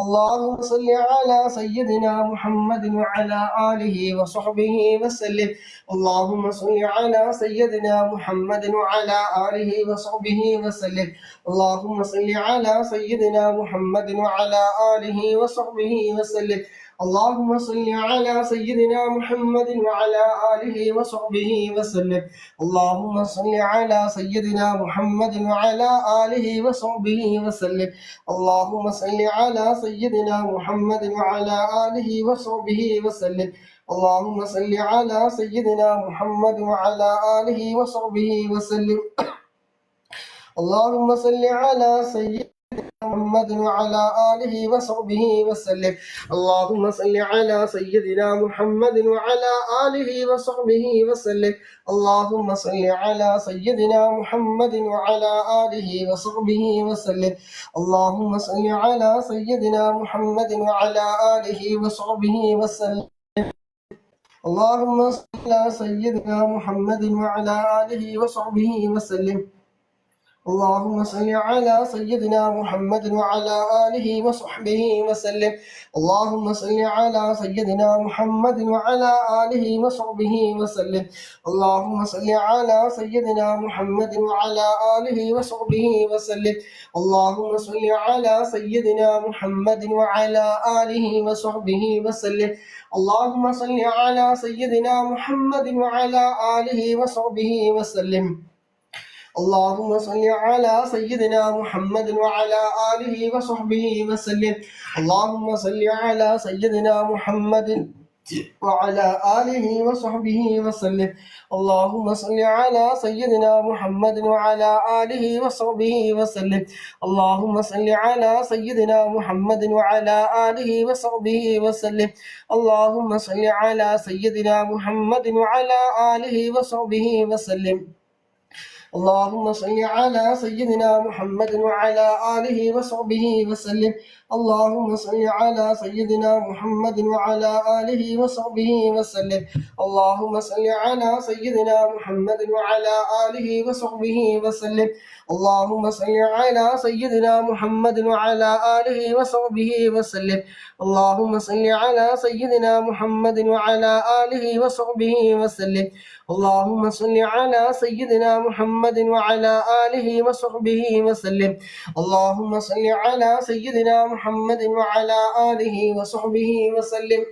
اللهم صل على سيدنا محمد وعلى آله وصحبه وسلم. اللهم صل على سيدنا محمد وعلى آله وصحبه وسلم. اللهم صل على سيدنا محمد وعلى آله وصحبه وسلم. اللهم صل على سيدنا محمد وعلى آله وصحبه وسلم. اللهم صل على سيدنا محمد وعلى آله وصحبه وسلم. اللهم صل على سيدنا محمد وعلى آله وصحبه وسلم. اللهم صل على سيدنا محمد وعلى آله وصحبه وسلم. اللهم صل على سيدنا محمد وعلى آله وصحبه وسلم. اللهم صل على سيدنا محمد وعلى آله وصحبه وسلم. اللهم صل على سيدنا محمد وعلى آله وصحبه وسلم. اللهم صل على سيدنا محمد وعلى آله وصحبه وسلم. اللهم صل على سيدنا محمد وعلى آله وصحبه وسلم. اللهم صل على سيدنا محمد وعلى آله وصحبه وسلم. اللهم صل على سيدنا محمد وعلى آله وصحبه وسلم. اللهم صل على سيدنا محمد وعلى آله وصحبه وسلم. اللهم صل على سيدنا محمد وعلى آله وصحبه وسلم. اللهم صل على سيدنا محمد وعلى آله وصحبه وسلم. اللهم صل على سيدنا محمد وعلى آله وصحبه وسلم. اللهم صل على سيدنا محمد وعلى آله وصحبه وسلم. اللهم صل على سيدنا محمد وعلى آله وصحبه وسلم. اللهم صل على سيدنا محمد وعلى آله وصحبه وسلم. اللهم صل على سيدنا محمد وعلى آله وصحبه وسلم. اللهم صل على سيدنا محمد وعلى آله وصحبه وسلم. اللهم صل على سيدنا محمد وعلى آله وصحبه وسلم. اللهم صل على سيدنا محمد وعلى آله وصحبه وسلم. اللهم صل على سيدنا محمد وعلى آله وصحبه وسلم. اللهم صل على سيدنا محمد وعلى آله وصحبه وسلم. اللهم صل على سيدنا محمد وعلى آله وصحبه وسلم.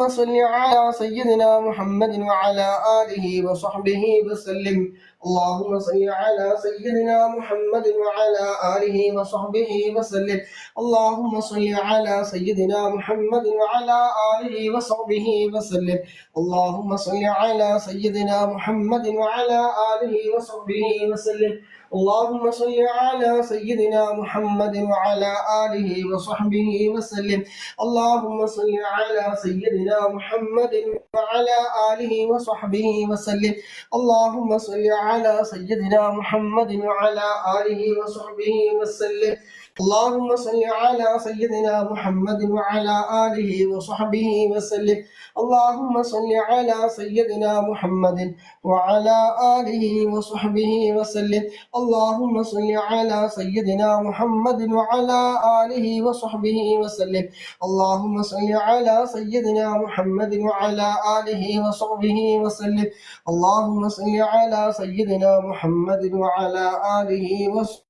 اللهم صل على سيدنا محمد وعلى آله وصحبه وسلم. اللهم صل على سيدنا محمد وعلى آله وصحبه وسلم. اللهم صل على سيدنا محمد وعلى آله وصحبه وسلم. اللهم صل على سيدنا محمد وعلى آله وصحبه وسلم. اللهم صل على سيدنا محمد وعلى آله وصحبه وسلم. اللهم صل على سيدنا محمد وعلى آله وصحبه وسلم. اللهم صل على سيدنا محمد وعلى آله وصحبه وسلم. اللهم صل على سيدنا محمد وعلى آله وصحبه وسلم. اللهم صل على سيدنا محمد وعلى آله وصحبه وسلم. اللهم صل على سيدنا محمد وعلى آله وصحبه وسلم. اللهم صل على سيدنا محمد وعلى آله وصحبه وسلم. اللهم صل على سيدنا محمد وعلى آله وصحبه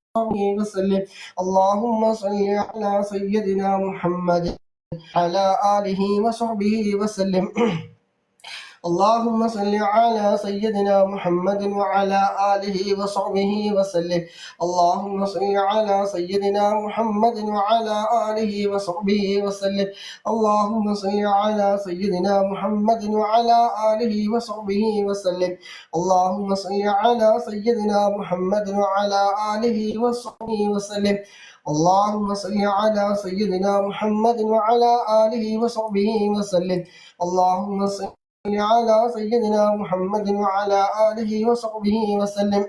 وسلم. اللهم صل على سيدنا محمد على آله وصحبه وسلم. اللهم صل على سيدنا محمد وعلى آله وصحبه وسلم. اللهم صل على سيدنا محمد وعلى آله وصحبه وسلم. اللهم صل على سيدنا محمد وعلى آله وصحبه وسلم. اللهم صل على سيدنا محمد وعلى آله وصحبه وسلم. اللهم صل على سيدنا محمد وعلى آله وصحبه وسلم. اللهم صل على سيدنا محمد وعلى آله وصحبه وسلم.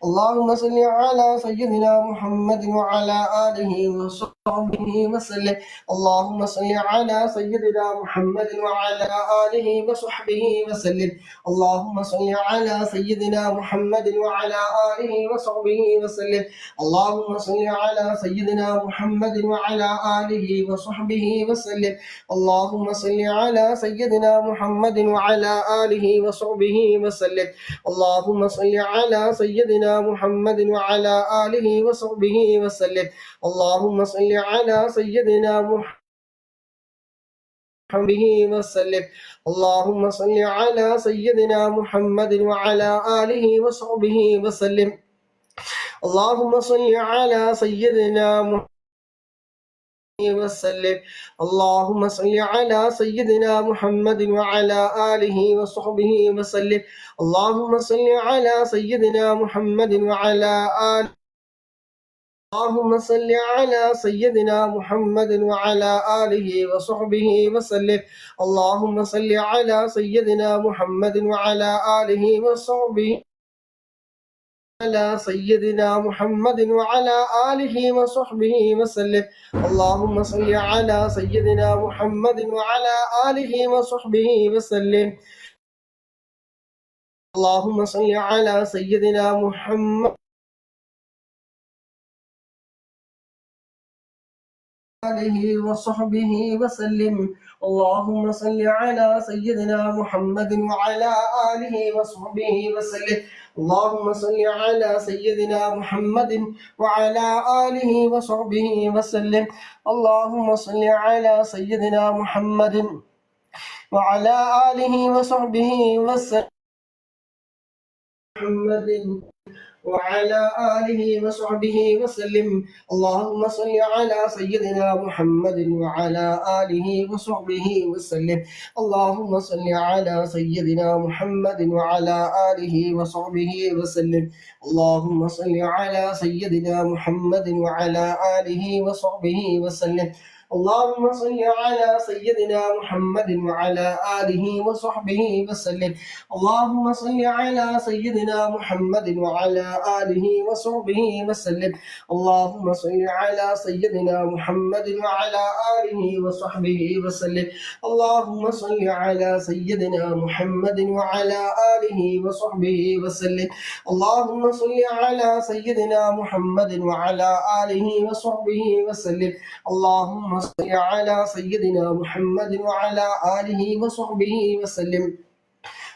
اللهم صل على سيدنا محمد وعلى آله وصحبه وسلم. اللهم صل على سيدنا محمد وعلى آله وصحبه وسلم. اللهم صل على سيدنا محمد وعلى آله وصحبه وسلم. اللهم صل على سيدنا محمد وعلى آله وصحبه وسلم. اللهم صل على سيدنا محمد وعلى آله وصحبه وسلم. اللهم صل على سيدنا محمد وعلى آله وصحبه وسلم. اللهم صل على سيدنا محمد وسلم. اللهم صل على سيدنا محمد وعلى آله وصحبه وسلم. اللهم صل على سيدنا محمد وسلم. اللهم صل على سيدنا محمد وعلى آله وصحبه وسلم. اللهم صل على سيدنا محمد وعلى آله. اللهم صل على سيدنا محمد وعلى آله وصحبه وسلم. اللهم صل على سيدنا محمد وعلى آله وصحبه على سيدنا محمد وعلى آله وصحبه وسلم. اللهم صل على سيدنا محمد وعلى آله وصحبه وسلم. اللهم صل على سيدنا محمد آله وصحبه وسلم. اللهم صل على سيدنا محمد وعلى آله وصحبه وسلم. اللهم صل على سيدنا محمد وعلى آله وصحبه وسلم. اللهم صل على سيدنا محمد وعلى آله وصحبه وسلم. محمد وعلى آله وصحبه وسلم. اللهم صل على سيدنا محمد وعلى آله وصحبه وسلم. اللهم صل على سيدنا محمد وعلى آله وصحبه وسلم. اللهم صل على سيدنا محمد وعلى آله وصحبه وسلم. اللهم صل على سيدنا محمد وعلى آله وصحبه وسلم. اللهم صل على سيدنا محمد وعلى آله وصحبه وسلم. اللهم صل على سيدنا محمد وعلى آله وصحبه وسلم. اللهم صل على سيدنا محمد وعلى آله وصحبه وسلم. اللهم صل على سيدنا محمد وعلى آله وصحبه وسلم. اللهم صل على سيدنا محمد وعلى آله وصحبه وسلم.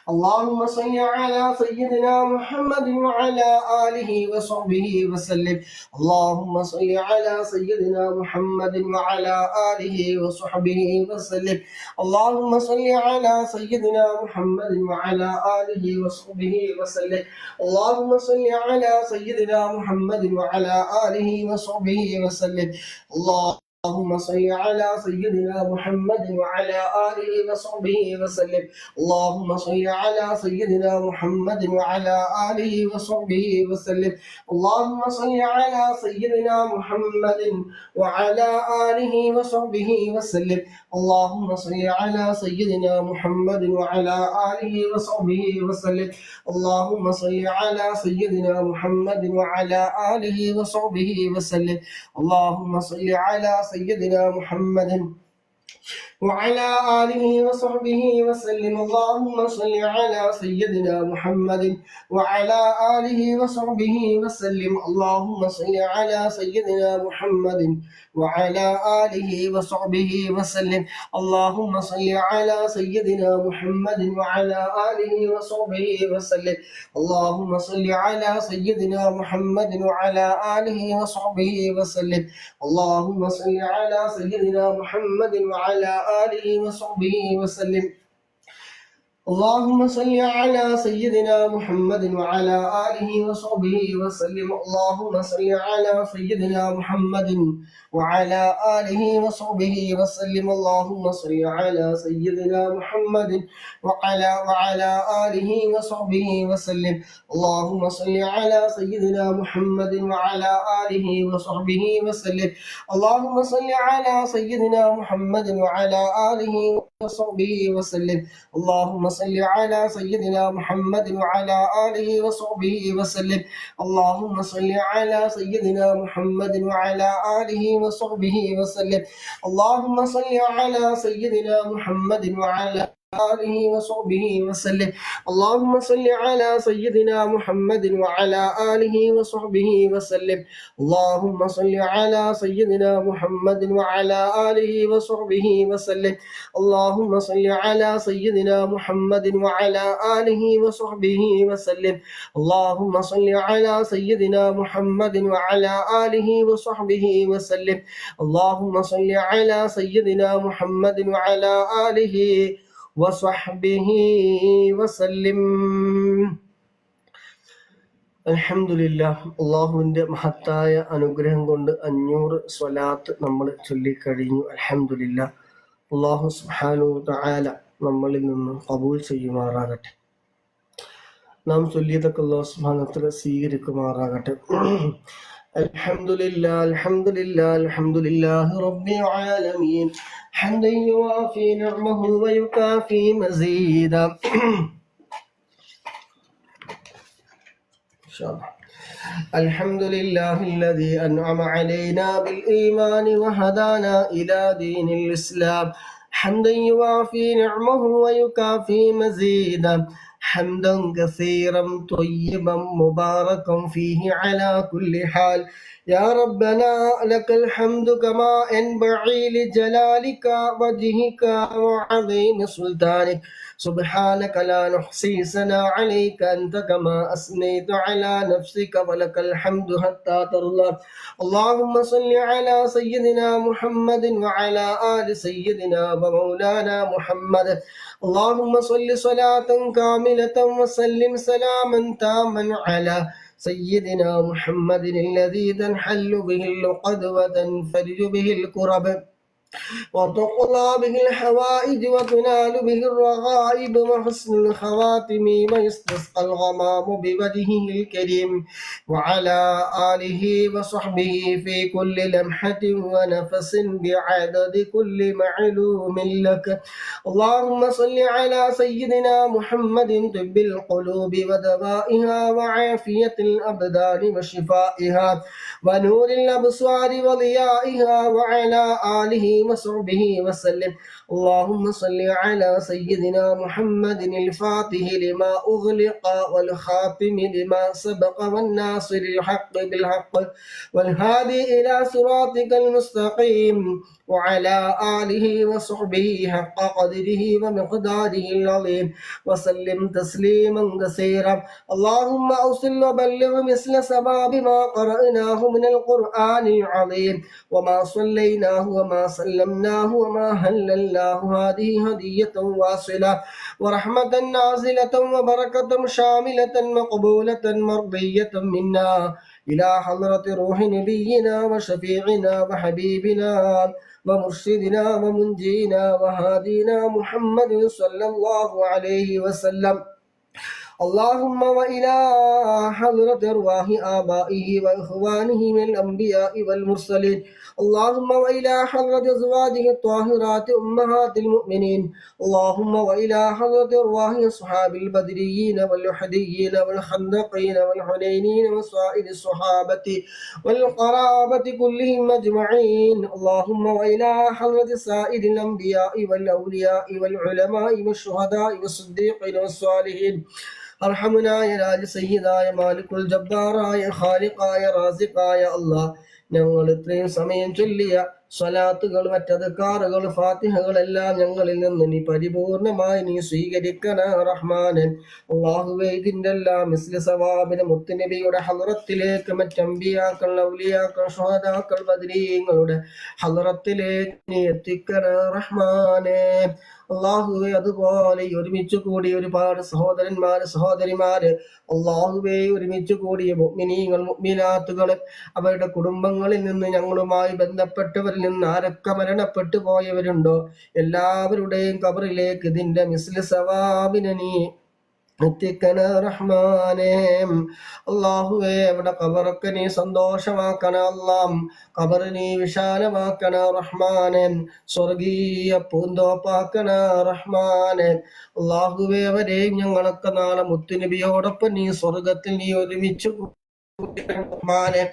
اللهم صل على سيدنا محمد وعلى آله وصحبه وسلم. اللهم صل على سيدنا محمد وعلى آله وصحبه وسلم. اللهم صل على سيدنا محمد وعلى آله وصحبه وسلم. اللهم صل على سيدنا محمد وعلى آله وصحبه وسلم. الله اللهم صل على سيدنا محمد وعلى آله وصحبه وسلم. اللهم صل على سيدنا محمد وعلى آله وصحبه وسلم. اللهم صل على سيدنا محمد وعلى آله وصحبه وسلم. اللهم صل على سيدنا محمد وعلى آله وصحبه وسلم. اللهم صل على سيدنا محمد وعلى آله وصحبه وسلم. اللهم صل على سيدنا محمد وعلى آله وصحبه وسلم. اللهم صل على سيدنا محمد وعلى آله وصحبه وسلم. اللهم صل على سيدنا محمد وعلى آله وصحبه وسلم. اللهم صل على سيدنا محمد وعلى آله وصحبه وسلم. اللهم صل على سيدنا محمد وعلى آله وصحبه وسلم. اللهم صل على سيدنا محمد وعلى آله وصحبه وسلم. اللهم صل على سيدنا محمد وعلى آله وصحبه وسلم. اللهم صل على سيدنا محمد وعلى آله وصحبه وسلم. اللهم صل على سيدنا محمد وعلى آله وصحبه وسلم. اللهم صل على سيدنا محمد وعلى آله وصحبه وسلم. اللهم صل على سيدنا محمد وعلى آله وصحبه وسلم. اللهم صل على سيدنا محمد وعلى آله وصحبه وسلم. اللهم صل على سيدنا محمد وعلى آله وصحبه وسلم. اللهم صل على سيدنا محمد وعلى آله وصحبه وسلم. اللهم صل على سيدنا محمد وعلى آله وصحبه وسلم. اللهم صل على سيدنا محمد وعلى آله وصحبه وسلم. اللهم صل على سيدنا محمد وعلى آله وصحبه وسلم. اللهم صل على سيدنا محمد وعلى آله وصحبه وسلم. اللهم صل على سيدنا محمد وعلى آله وصحبه وسلم. അൽഹംദുലില്ലാഹ്. അള്ളാഹുവിൻ്റെ മഹത്തായ അനുഗ്രഹം കൊണ്ട് 500 സ്വലാത്ത് നമ്മൾ ചൊല്ലിക്കഴിഞ്ഞു. അൽഹംദുലില്ലാഹ്. അള്ളാഹു സുബ്ഹാനഹു തആല നമ്മളിൽ നിന്ന് ഖബൂൽ ചെയ്യുമാറാകട്ടെ. നാം ചൊല്ലിയതൊക്കെ അല്ലാഹു സുബ്ഹാനഹു തആല സ്വീകരിക്കുമാറാകട്ടെ. അൽഹംദുലില്ലാഹ് അൽഹംദുലില്ലാഹ് അൽഹംദുലില്ലാഹി റബ്ബിൽ ആലമീൻ ഹംദൻ യുവാഫി നിഅമഹു വയുകാഫി മസീദ. الحمد لله الذي أنعم علينا بالإيمان وهدانا إلى دين الإسلام حمدا يوافي نعمه ويكافي مزيدا. حمدا كثيرا طيبا مباركا فيه على كل حال. يا ربنا لك الحمد كما ينبغي لجلالك وجهك وعظيم سلطانك. سبحانك لا نحصي ثناء عليك أنت كما أثنيت على نفسك ولك الحمد حتى ترضى. اللهم صل على سيدنا محمد وعلى آل سيدنا ومولانا محمد. اللهم صل صلاة كاملة وسلم سلاما تاما على سيدنا محمد الذي تنحل به العقد وتنفرج به الكرب وتقضى به الحوائج وتنال به الرغائب وحسن الخواتم ويستسقى الغمام بوجهه الكريم وعلى آله وصحبه في كل لمحة ونفس بعدد كل معلوم لك. اللهم صل على سيدنا محمد طب القلوب ودوائها وعافية الأبدان وشفائها ونور الأبصار وضيائها وعلى آله وصحبه وسلم. اللهم صل على سيدنا محمد الفاتح لما أغلق والخاتم لما سبق والناصر الحق بالحق والهادي إلى صراطك المستقيم وعلى آله وصحبه حق قدره ومقداره العظيم وسلم تسليما كثيرا. اللهم أوصل وبلغ مثل ثواب ما قرأناه من القرآن العظيم وما صليناه وما سلمناه وما هللناه. هذه هدية واصلة ورحمة نازلة وبركة شاملة مقبولة مرضية منا إلى حضرة روح نبينا وشفيعنا وحبيبنا ومرشدنا ومنجينا وهادينا محمد صلى الله عليه وسلم. اللهم وإلى حضرة أرواح آبائه وإخوانه من الأنبياء والمرسلين. اللهم وإلى حضرة أزواجه الطاهرات أمهات المؤمنين. اللهم وإلى حضرة أرواح أصحاب البدريين والأحديين والخندقين والحنينين وسائر الصحابة والقرابة كلهم أجمعين. اللهم وإلى حضرة سائر الأنبياء والأولياء والعلماء والشهداء والصديقين والصالحين. അർഹമനായ രാജസയ്യിദായ മാലിക്കുൽ ജബ്ബാറായ ഖാലിഖായ റാസിഖായ അല്ലാഹ്, ഞങ്ങൾ ഇത്രയും സമയം ചൊല്ലിയ സ്വലാത്തുകൾ, മറ്റദ്കാറുകൾ, ഫാത്തിഹകളെല്ലാം ഞങ്ങളിൽ നിന്ന് നീ പരിപൂർണമായി നീ സ്വീകരിക്കണ റഹ്മാനൻ. അല്ലാഹുവേ, ഇതിൻ്റെ എല്ലാം മിസ്ല സവാബിന് മുത്തുനബിയുടെ ഹളറത്തിലേക്ക്, മറ്റംബിയാക്കൾ, ഔലിയാക്കൾ, ശുഹദാക്കൾ, ബദരീങ്ങളുടെ ഹളറത്തിലേക്ക് നീ എത്തിക്കണ റഹ്മാനേ. അള്ളാഹുവെ, അതുപോലെ ഒരുമിച്ച് കൂടിയ ഒരുപാട് സഹോദരന്മാര്, സഹോദരിമാര്, അള്ളാഹുവെ, ഒരുമിച്ച് കൂടിയ മുഅ്മിനീങ്ങൾ, മുഅ്മിനാത്തുകൾ, അവരുടെ കുടുംബങ്ങളിൽ നിന്ന് ഞങ്ങളുമായി ബന്ധപ്പെട്ടവരിൽ നിന്ന് ആരൊക്കെ മരണപ്പെട്ടു പോയവരുണ്ടോ എല്ലാവരുടെയും ഖബറിലേക്ക് ഇതിന്റെ മിസ്ല സവാബിനെ നീ എത്തിക്കണ റഹ്മാനേ. അള്ളാഹുവേ, അവിടെ ഖബറൊക്കെ നീ സന്തോഷമാക്കണ അല്ലാം, ഖബർ നീ വിശാലമാക്കണ റഹ്മാനേ, സ്വർഗീയ പൂന്തോപ്പാക്കണ റഹ്മാനേ. അള്ളാഹുവേ, അവരെയും ഞങ്ങളൊക്കെ നാളെ മുത്തുനബിയോടൊപ്പം നീ സ്വർഗത്തിൽ നീ ഒരുമിച്ച് റഹ്മാനേ.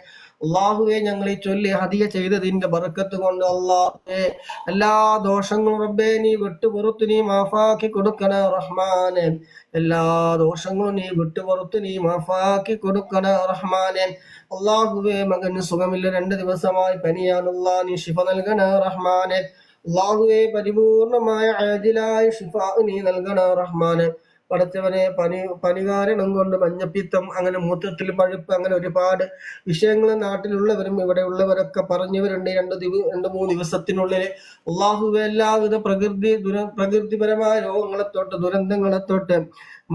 അള്ളാഹുവെ, ഞങ്ങൾ ഈ ചൊല്ലി ഹദിയ ചെയ്തതിന്റെ ബർക്കത്ത് കൊണ്ട് അള്ളാഹുവേ, എല്ലാ ദോഷങ്ങളും റബ്ബേ നീ വിട്ടുപുറത്ത് നീ മാഫാക്കി കൊടുക്കണ റഹ്മാനെ. എല്ലാ ദോഷങ്ങളും നീ വിട്ടുപുറത്ത് നീ മാഫാക്കി കൊടുക്കണ റഹ്മാനെ. അള്ളാഹുവേ, മകന് സുഖമില്ല, 2 ദിവസമായി പനിയാനുള്ള നീ ശിഫ നൽകണ റഹ്മാനെ. അള്ളാഹുവേ, പരിപൂർണമായ ആജിലായ ശിഫ നീ നൽകണ റഹ്മാനെ. പടച്ചവനെ, പനി കാരണം കൊണ്ട് മഞ്ഞപ്പിത്തം, അങ്ങനെ മൂത്രത്തിൽ പഴുപ്പ്, അങ്ങനെ ഒരുപാട് വിഷയങ്ങൾ നാട്ടിലുള്ളവരും ഇവിടെ ഉള്ളവരൊക്കെ പറഞ്ഞവരുണ്ട്. 2-3 ദിവസത്തിനുള്ളിൽ അള്ളാഹുവെ, എല്ലാവിധ പ്രകൃതിപരമായ രോഗങ്ങളെ തൊട്ട്, ദുരന്തങ്ങളെ തൊട്ട്,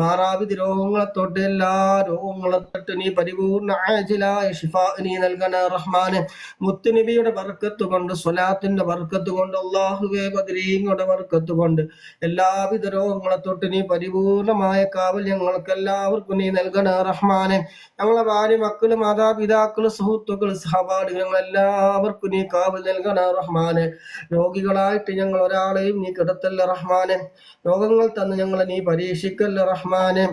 മാറാവിധി രോഗങ്ങളെ തൊട്ട്, എല്ലാ രോഗങ്ങളെ തൊട്ട് നീ പരിപൂർണ ആജിലായ ശിഫാ നീ നൽകണ റഹ്മാനെ. മുത്തുനബിയുടെ ബർക്കത്ത് കൊണ്ട്, സ്വലാത്തിന്റെ ബർക്കത്ത് കൊണ്ട്, അള്ളാഹുവെ, ബദരീങ്ങളുടെ ബർക്കത്ത് കൊണ്ട് എല്ലാവിധ രോഗങ്ങളെ തൊട്ട് നീ പരിപൂർണമായ കാവൽ ഞങ്ങൾക്ക് എല്ലാവർക്കും നീ നൽകണ റഹ്മാനെ. ഞങ്ങളെ ഭാര്യ, മക്കള്, മാതാപിതാക്കള്, സുഹൃത്തുക്കള്, സഹപാഠികൾ, ഞങ്ങളെല്ലാവർക്കും നീ കാവൽ നൽകണ റഹ്മാനെ. രോഗികളായിട്ട് ഞങ്ങൾ ഒരാളെയും നീ കിടത്തല്ല റഹ്മാനെ. രോഗങ്ങൾ തന്ന് ഞങ്ങളെ നീ പരീക്ഷിക്കല്ല റഹ്മാനെ.